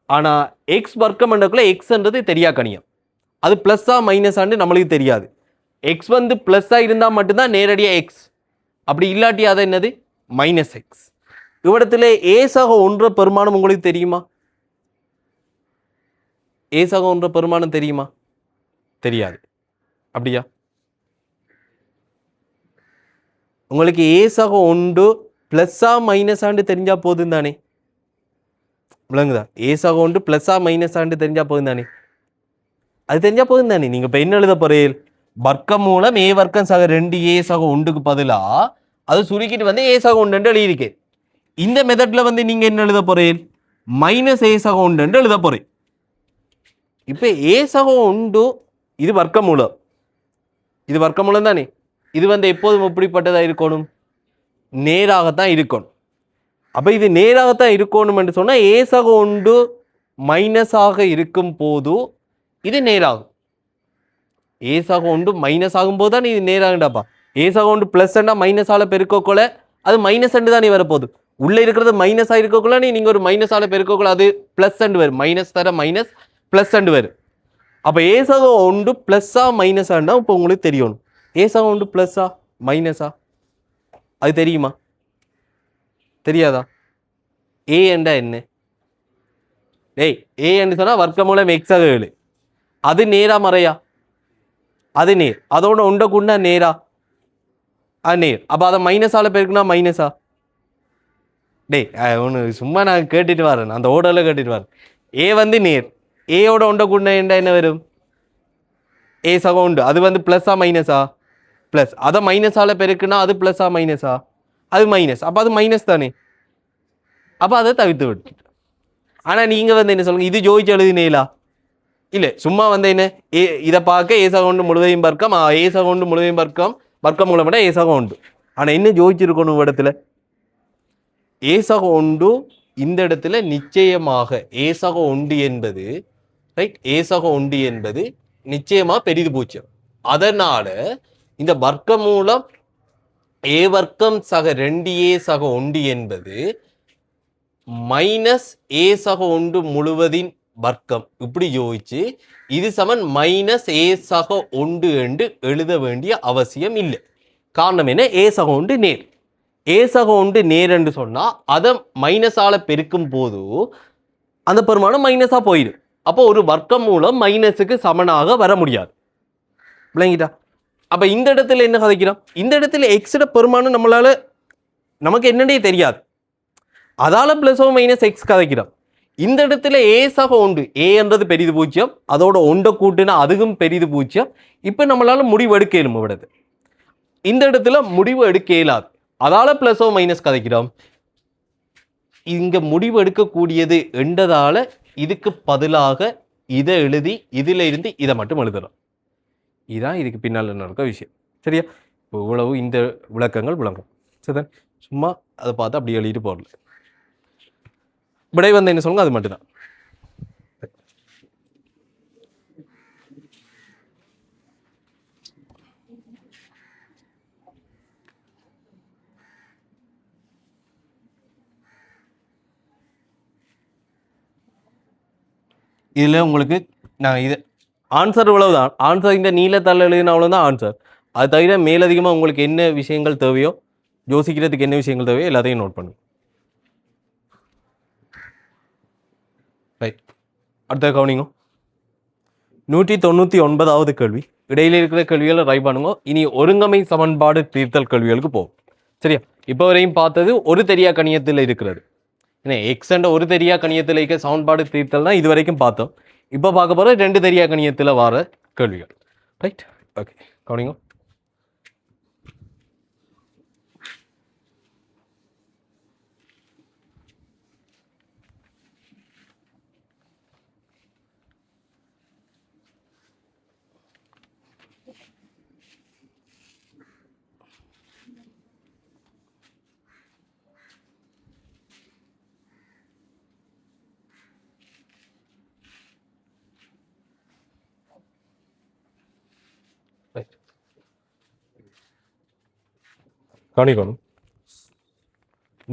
ஆனால் எக்ஸ் வர்க்கம் என்றக்குள்ள எக்ஸ்ன்றது தெரியா கணியம், அது ப்ளஸ்ஸா மைனஸான்னு நம்மளுக்கு தெரியாது. எக்ஸ் வந்து ப்ளஸ்ஸாக இருந்தால் மட்டும்தான் நேரடியாக எக்ஸ், அப்படி இல்லாட்டி அதை என்னது மைனஸ் எக்ஸ். இவ்விடத்தில் ஏசாக ஒன்ற பெருமானம் உங்களுக்கு தெரியுமா? ஏசாக ஒன்ற பெருமானம் தெரியுமா? தெரியாது. அப்படியா? உங்களுக்கு ஏசாக ஒன்று ப்ளஸ்ஸா மைனஸான்னு தெரிஞ்சா போதும் தானே, விளங்குதா? ஏசாக ஒன்று ப்ளஸ்ஸா மைனஸான்னு தெரிஞ்சா போதும் தானே, அது தெரிஞ்சா போதும் தானே. நீங்கள் இப்போ என்ன எழுத போறீங்க? வர்க்கம் மூலம் ஏ வர்க்கம் சக 2 ஏ சக ஒன்றுக்கு பதிலாக அது சுருக்கிட்டு வந்து ஏ சக ஒன்று எழுதியிருக்கேன். இந்த மெத்தட்ல வந்து நீங்க என்ன எழுத போறீங்க? மைனஸ் ஏ சக ஒன்று எழுத போறேன். இப்போ ஏ சக ஒன்று இது வர்க்கமூலம், இது வர்க்கமூலம் தானே. இது வந்து எப்போதும் எப்படிப்பட்டதா இருக்கணும்? நேராகத்தான் இருக்கணும். அப்போ இது நேராகத்தான் இருக்கணும் என்று சொன்னால் ஏ சக ஒன்று மைனஸாக இருக்கும் போது இது நேராகும். ஏ சக ஒன்று மைனஸ் ஆகும்போது தான் இது நேராகண்டாப்பா. ஏ சக ஒன்று ப்ளஸ் அண்டா மைனஸால பெருக்கக்குள்ள அது மைனஸ் அண்டு தானே வரப்போகுது. உள்ளே இருக்கிறது மைனஸாக இருக்கக்குள்ள நீங்கள் ஒரு மைனஸால பெருக்கக்குள்ள அது ப்ளஸ் அண்டு வரும். மைனஸ் தர மைனஸ் ப்ளஸ் அண்டு வரும். அப்போ ஏ சக ஒன்று ப்ளஸ்ஸா மைனஸாண்டா இப்போ உங்களுக்கு தெரியணும். ஏ சக ஒன்று ப்ளஸ்ஸா மைனஸா அது தெரியுமா? தெரியாதா? ஏ என்றா என்ன? டேய், ஏ என்று சொன்னால் வர்க்கமூலம் எக்ஸாக 7, அது நேரா மறையா? அது நேர். அதோட ஒன்றை கூடனா நேரா? அது நேர். அப்போ அதை மைனஸால பெருக்குனா மைனஸா? டேய் ஒன்று சும்மா நான் கேட்டுட்டு வரேன், அந்த ஓடரில் கேட்டுட்டு வரேன். ஏ வந்து நேர், ஏயோட ஒன்றை கூடனா என்ன வரும்? ஏ சக உண்டு, அது வந்து ப்ளஸ்ஸா மைனஸா? ப்ளஸ். அதை மைனஸால பெருக்குனா அது ப்ளஸ்ஸா மைனஸா? அது மைனஸ். அப்போ அது மைனஸ் தானே, அப்போ அதை தவிர்த்து விட்டு. ஆனால் நீங்கள் வந்து என்ன சொல்லுங்க, இது ஜோதிச்சு எழுதினீங்களா? இல்லை, சும்மா வந்து என்ன இதை பார்க்க ஏ சக ஒன்று முழுவதையும் வர்க்கம், ஏ சக ஒன்று முழுவதையும் வர்க்கம், வர்க்கம் மூலம் விட ஏ சக உண்டு. ஆனால் என்ன ஜோதிச்சிருக்கணும் இடத்துல? ஏ சக ஒன்று இந்த இடத்துல நிச்சயமாக ஏ சக ஒன்று என்பது ரைட், ஏ சக ஒன்று என்பது நிச்சயமாக பெரிது பூஜ்ஜியம். அதனால இந்த வர்க்க மூலம் ஏ வர்க்கம் சக 2 ஏ சக ஒன்று என்பது மைனஸ் ஏ சக ஒன்று முழுவதின் வர்க்கம். இப்படி யோசிச்சு இது சமன் மைனஸ் ஏ சக ஒன்று என்று எழுத வேண்டிய அவசியம் இல்லை. காரணம் என்ன? ஏ சக ஒன்று நேர். ஏ சக ஒன்று நேர் என்று சொன்னா அதை மைனஸால பெருக்கும் போது அந்த பெருமானம் மைனஸா போயிடும். அப்போ ஒரு வர்க்கம் மூலம் மைனஸுக்கு சமனாக வர முடியாது. விளங்கிட்டா? அப்ப இந்த இடத்துல என்ன கதைக்கிறோம்? இந்த இடத்துல எக்ஸோட பெருமானம் நமக்கு என்னன்னே தெரியாது, அதால பிளஸ் ஓ மைனஸ் எக்ஸ் கதைக்கிறோம். இந்த இடத்துல ஏ சக ஒன்று, ஏ என்றது பெரிது பூஜ்ஜியம், அதோட ஒன்றை கூட்டுனா அதுவும் பெரிது பூஜ்ஜியம். இப்போ நம்மளால முடிவு எடுக்க இயலும். விடுது இந்த இடத்துல முடிவு எடுக்க இயலாது, அதால பிளஸ் ஓ மைனஸ் கதைக்கிறோம். இங்க முடிவு எடுக்கக்கூடியது என்றதால இதுக்கு பதிலாக இதை எழுதி இதுல இருந்து இதை மட்டும் எழுதுறோம். இதுதான் இதுக்கு பின்னால் நடக்க விஷயம். சரியா? இப்போ இவ்வளவு இந்த விளக்கங்கள் விளங்கும். சரிதான்? சும்மா அதை பார்த்து அப்படி எழுதிட்டு போடல. விடை வந்து என்ன சொல்லுங்க, அது மட்டும்தான். இதில் உங்களுக்கு நான் இது ஆன்சர் இவ்வளவுதான். ஆன்சர் இந்த நீளத்தால் எழுதின அவ்வளோதான் ஆன்சர். அது தவிர மேலதிகமாக உங்களுக்கு என்ன விஷயங்கள் தேவையோ, யோசிக்கிறதுக்கு என்ன விஷயங்கள் தேவையோ எல்லாத்தையும் நோட் பண்ணுங்க. ரைட், அடுத்த கவனிங்க. 199வது கேள்வி. இடையில இருக்கிற கேள்விகளை ரைட் பண்ணுங்க. இனி ஒருங்கமை சமன்பாடு தீர்த்தல் கேள்விகளுக்கு போகும். சரியா? இப்போ வரையும் பார்த்தது ஒரு தெரியா கணியத்தில் இருக்கிறது. ஏன்னா எக்ஸ் என்ற ஒரு தெரியா கணியத்தில் இருக்க சமன்பாடு தீர்த்தல் தான் இது வரைக்கும் பார்த்தோம். இப்போ பார்க்க போகிற 2 தெரியா கணியத்தில் வர கேள்விகள். ரைட், ஓகே, கவனிங்க. கவனிக்கணும்.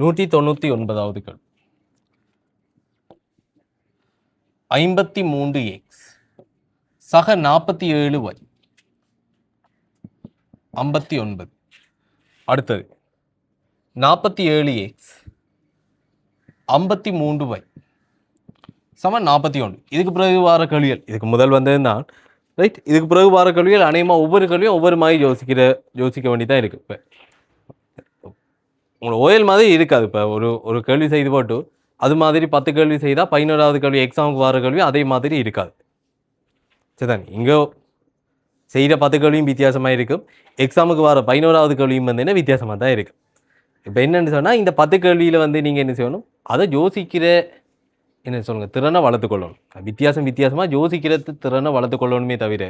199வது கேள்வி. 53x சக 47y 59. அடுத்தது 47x 53y சம 41. இதுக்கு பிறகு வார கேள்விகள், இதுக்கு முதல் வந்தது தான் ரைட். இதுக்கு பிறகு வார கேள்விகள் அநேகமாக ஒவ்வொரு கேள்வியும் ஒவ்வொரு மாதிரி யோசிக்க வேண்டியதான் இருக்குது. இப்போ உங்களோட ஓயல் மாதிரி இருக்காது. இப்போ ஒரு கேள்வி செய்து போட்டு அது மாதிரி 10 கேள்வி செய்தால் 11வது கேள்வி எக்ஸாமுக்கு வர கேள்வி அதே மாதிரி இருக்காது. சரிதான், இங்கே செய்கிற 10 கேள்வியும் வித்தியாசமாக இருக்கும், எக்ஸாமுக்கு வர 11வது கேள்வியும் வந்து வித்தியாசமாக தான் இருக்குது. இப்போ என்னென்னு சொன்னால் இந்த 10 கேள்வியில் வந்து நீங்கள் என்ன செய்யணும், அதை யோசிக்கிற என்ன சொல்லுங்கள் திறனை வளர்த்துக்கொள்ளணும். வித்தியாசமாக யோசிக்கிற திறனை வளர்த்துக்கொள்ளணுமே தவிர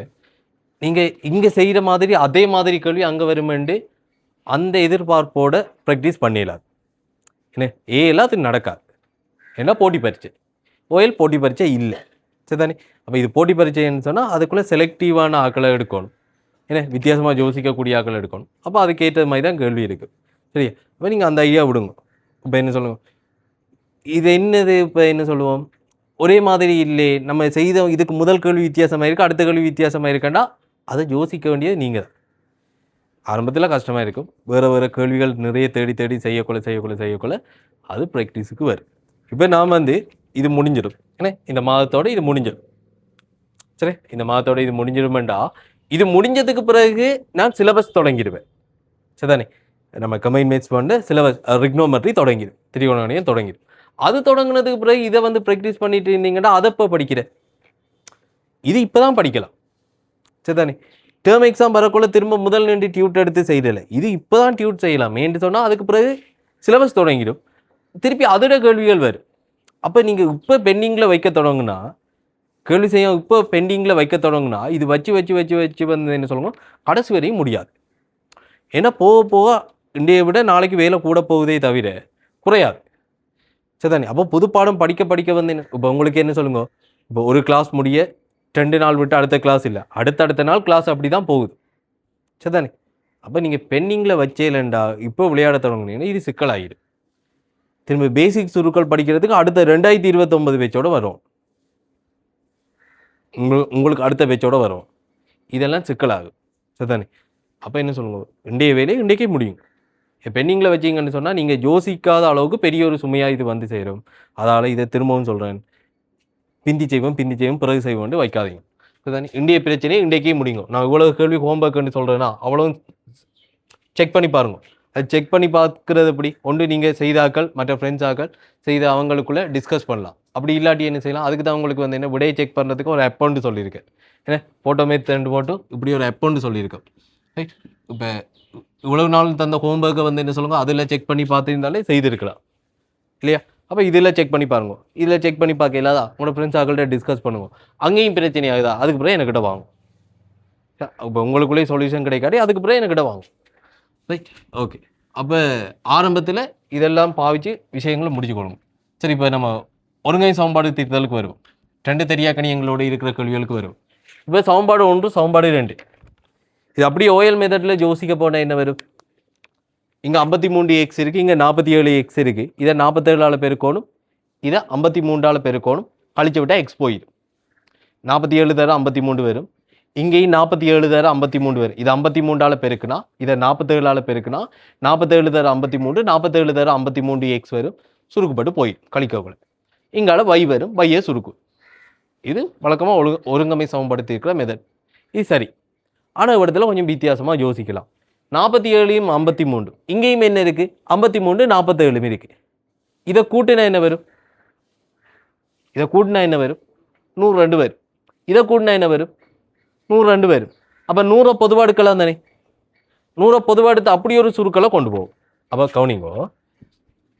நீங்கள் இங்கே செய்கிற மாதிரி அதே மாதிரி கேள்வி அங்கே வருமெண்டு அந்த எதிர்பார்ப்போட ப்ராக்டிஸ் பண்ணிடலாது. என்ன எல்லாத்துக்கும் நடக்காது. ஏன்னா போட்டி பரீட்சை, ஓயல் போட்டி பரீட்சை இல்லை. சரிதானே? அப்போ இது போட்டி பரீட்சைன்னு சொன்னால் அதுக்குள்ளே செலக்டிவான ஆக்களை எடுக்கணும். ஏன்னா வித்தியாசமாக யோசிக்கக்கூடிய ஆக்களை எடுக்கணும். அப்போ அதுக்கேற்ற மாதிரி தான் கேள்வி இருக்குது. சரியா? அப்போ நீங்கள் அந்த ஐடியா விடுங்க. இப்போ என்ன சொல்லுவோம், இது என்னது, இப்போ என்ன சொல்லுவோம், ஒரே மாதிரி இல்லை, நம்ம செய்த இதுக்கு முதல் கேள்வி வித்தியாசமாக இருக்குது, அடுத்த கேள்வி வித்தியாசமாக இருக்கேன்னா அதை யோசிக்க வேண்டியது நீங்கள் தான். ஆரம்பத்தில் கஷ்டமாக இருக்கும், வேறு கேள்விகள் நிறைய தேடி செய்யக்குள்ள அது ப்ராக்டிஸுக்கு வரும். இப்போ நாம் வந்து இது முடிஞ்சிடும். ஏன்னா இந்த மாதத்தோடு இது முடிஞ்சிடும். சரி, இந்த மாதத்தோடு இது முடிஞ்சிடுமெண்டா இது முடிஞ்சதுக்கு பிறகு நான் சிலபஸ் தொடங்கிடுவேன். சரிதானே? நம்ம கம்பைன் மேத்ஸ் பண்ண சிலபஸ் ரிக்னோமெட்ரி தொடங்கிடும், திரிகோணம் தொடங்கிடும். அது தொடங்கினதுக்கு பிறகு இதை வந்து ப்ராக்டிஸ் பண்ணிட்டு இருந்தீங்கன்னா அதை இப்போ படிக்கிறேன், இது இப்போ தான் படிக்கலாம். சரிதானே? டேர்ம் எக்ஸாம் வரக்குள்ள திரும்ப முதல் நின்று டியூட் எடுத்து செய்யலை, இது இப்போ தான் டியூட் செய்யலாம் ஏன்னு சொன்னால் அதுக்கு பிறகு சிலபஸ் தொடங்கிடும், திருப்பி அதோட கேள்விகள் வரும். அப்போ நீங்கள் இப்போ பெண்டிங்கில் வைக்க தொடங்குனா, கேள்வி செய்ய இப்போ பெண்டிங்கில் வைக்க தொடங்குனா இது வச்சு வந்து என்ன சொல்லுவோம், கடைசி வரையும் முடியாது. ஏன்னா போக இன்றைய விட நாளைக்கு வேலை கூட போகுதே தவிர குறையாது. சரிதானே? அப்போ புது பாடம் படிக்க வந்து இப்போ உங்களுக்கு என்ன சொல்லுங்க, இப்போ ஒரு கிளாஸ் முடிய 2 நாள் விட்டு அடுத்த கிளாஸ் இல்லை, அடுத்த நாள் கிளாஸ் அப்படி தான் போகுது. சரிதானே? அப்போ நீங்கள் பெண்டிங்கில் வச்சேலண்டா இப்போ விளையாட தொடங்குனீங்கன்னா இது சிக்கலாகிடும். திரும்ப பேசிக் சுருக்கள் படிக்கிறதுக்கு அடுத்த 2029 பேச்சோடு வரும், உங்களுக்கு அடுத்த பேச்சோடு வரும், இதெல்லாம் சிக்கலாகும். சரிதானே? அப்போ என்ன சொல்லுங்க, இன்றைய வேலையை இன்றைக்கே முடியும். பெண்டிங்கில் வச்சிங்கன்னு சொன்னால் நீங்கள் யோசிக்காத அளவுக்கு பெரிய ஒரு சுமையாக இது வந்து செய்கிறோம். அதால் இதை திரும்பவும் சொல்கிறேன், பிந்தி செய்வோம் பிறகு செய்வோம் வைக்காதீங்க. சரிதானே? இந்திய பிரச்சனையை இன்றைக்கே முடியுங்க. நான் இவ்வளோ கேள்வி ஹோம்ஒர்க்குன்னு சொல்கிறேன்னா அவ்வளோ செக் பண்ணி பாருங்க. அது செக் பண்ணி பார்க்குறது எப்படி, ஒன்று நீங்கள் செய்தாக்கள் மற்ற ஃப்ரெண்ட்ஸ் ஆக்கள் செய்த அவங்களுக்குள்ளே டிஸ்கஸ் பண்ணலாம். அப்படி இல்லாட்டி என்ன செய்யலாம், அதுக்கு தான் உங்களுக்கு வந்து என்ன விடையை செக் பண்ணுறதுக்கு ஒரு அக்கௌண்ட் சொல்லியிருக்கேன். ஏன்னா ஃபோட்டோ மேத் 2 போட்டு இப்படி ஒரு அக்கௌண்ட் சொல்லியிருக்கேன். ரைட்? இப்போ இவ்வளவு நாள் தந்த ஹோம்ஒர்க்கை வந்து என்ன சொல்லுங்க, அதில் செக் பண்ணி பார்த்துருந்தாலே செய்திருக்கலாம் இல்லையா? அப்போ இதில் செக் பண்ணி பாருங்க. இதில் செக் பண்ணி பார்க்க இல்லாதா உங்களோட ஃப்ரெண்ட்ஸ் ஆக்கள்கிட்ட டிஸ்கஸ் பண்ணுங்க. அங்கேயும் பிரச்சனை ஆகுதா, அதுக்கு பிறகு என்கிட்ட வாங்கும். இப்போ உங்களுக்குள்ளேயே சொல்யூஷன் கிடைக்காட்டி அதுக்கு பிறகு என்கிட்ட வாங்கும். ரைட்? ஓகே. அப்போ ஆரம்பத்தில் இதெல்லாம் பாவிச்சு விஷயங்களை முடிச்சுக்கணும். சரி, இப்போ நம்ம ஒருங்கை சமன்பாடு தீர்த்தலுக்கு வரும், 2 தெரியாக்கணி எங்களோட இருக்கிற கேள்விகளுக்கு வரும். இப்போ சமன்பாடு 1 சமன்பாடு 2 இது அப்படியே ஓஎல் மெத்தடில் யோசிக்க போனால் என்ன வரும், இங்கே 53x இருக்குது, இங்கே 47x இருக்குது, இதை 47ஆல் பெருக்கணும், இதை 53ஆல் பெருக்கணும், கழிச்சு விட்டால் எக்ஸ் போயிடும். 47 தர 53 வரும், இங்கேயும் 47 தர 53 வரும். இது 53ஆல் பெருக்குனா இதை 47ஆல் பெருக்குனா 47 தர 53, 47 தர 53x வரும், சுருக்குப்பட்டு போயிடும் கழிக்கக்குள்ள. இங்கால y வரும், y சுருக்கு. இது வழக்கமாக ஒருங்கமை சமன்படுத்தி இருக்கிற மெத்தட். இது சரி. ஆனால் இடத்துல கொஞ்சம் வித்தியாசமாக யோசிக்கலாம். 47யும் 53, இங்கேயும் என்ன இருக்குது, 53 47 இருக்குது. இதை கூட்டினா என்ன வரும், 102 வரும். இதை கூட்டினா என்ன வரும், 102 வரும். அப்போ 100 பொதுவாக எடுக்கலாம் தானே, 100 பொதுவாக எடுத்து அப்படி ஒரு சுருக்களை கொண்டு போகும். அப்போ கவனிங்கோ,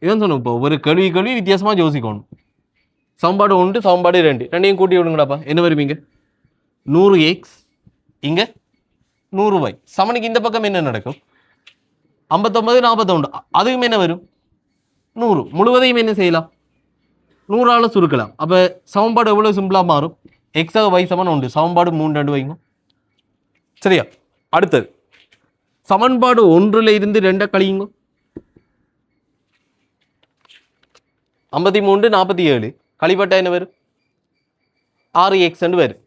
இதான் சொன்னோம், இப்போ ஒரு கேள்வி வித்தியாசமாக யோசிக்கணும். சமன்பாடு 1 சமன்பாடு 2 ரெண்டையும் கூட்டி விடுங்கடாப்பா, என்ன வரும், இங்கே 100x இங்கே 100y. சமனுக்கு இந்த பக்கம் என்ன நடக்கும், 59 41, அதுவும் என்ன வரும் 100. முழுவதையும் என்ன செய்யலாம், 100ஆல் சுருக்கலாம். அப்போ சமன்பாடு எவ்வளோ சிம்பிளாக மாறும், எக்ஸாக y சமன் 1, சமன்பாடு 3 வைங்க. சரியா? அடுத்தது சமன்பாடு 1ல் இருந்து 2 கழியுங்க. 53 47 கழிப்பட்டா என்ன வரும்? 6x வரும்.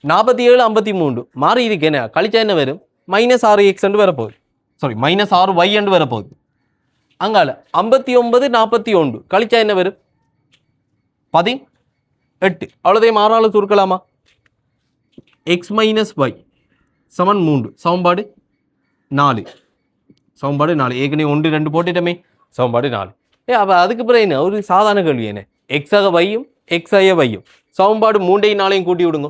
47 53 மாறி இருக்கு என்ன கழிச்சா என்ன வரும்? -6x வரப்போகுது. சாரி -6y வரப்போகுது. அங்கால 59 41 கழிச்சா என்ன வரும்? 18. அவ்வளோதையும் மாறாலும் சுருக்கலாமா? x - y சமன் 3 சமன்பாடு 4 சமன்பாடு 4 ஏற்கனவே 1 2 போட்டுட்டமே சமன்பாடு 4. அப்போ அதுக்கு பிறகு என்ன ஒரு சாதாரண கேள்வி என்ன எக்ஸாக வையும் எக்ஸாக வையும் சமன்பாடு 3ஐயும் 4ஐயும் கூட்டி விடுங்க.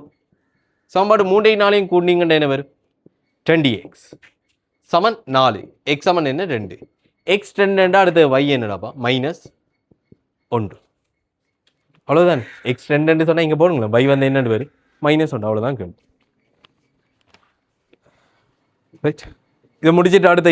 சமன்பாடு 3ஐயும் 4ஐயும் கூட்டினீங்கன்னா என்ன வரும்? 20x சமன் 4 எக்ஸ் சமன் என்ன 2 எக்ஸ் 2 அடுத்து y என்னடாப்பா -1. அவ்வளோதான். எக்ஸ் 2 சொன்னால் இங்கே போடுங்களேன் y வந்து என்னென்னு வரும்? -1. அவ்வளோதான் கேள்வி. ரைட், இதை முடிச்சுட்டு அடுத்த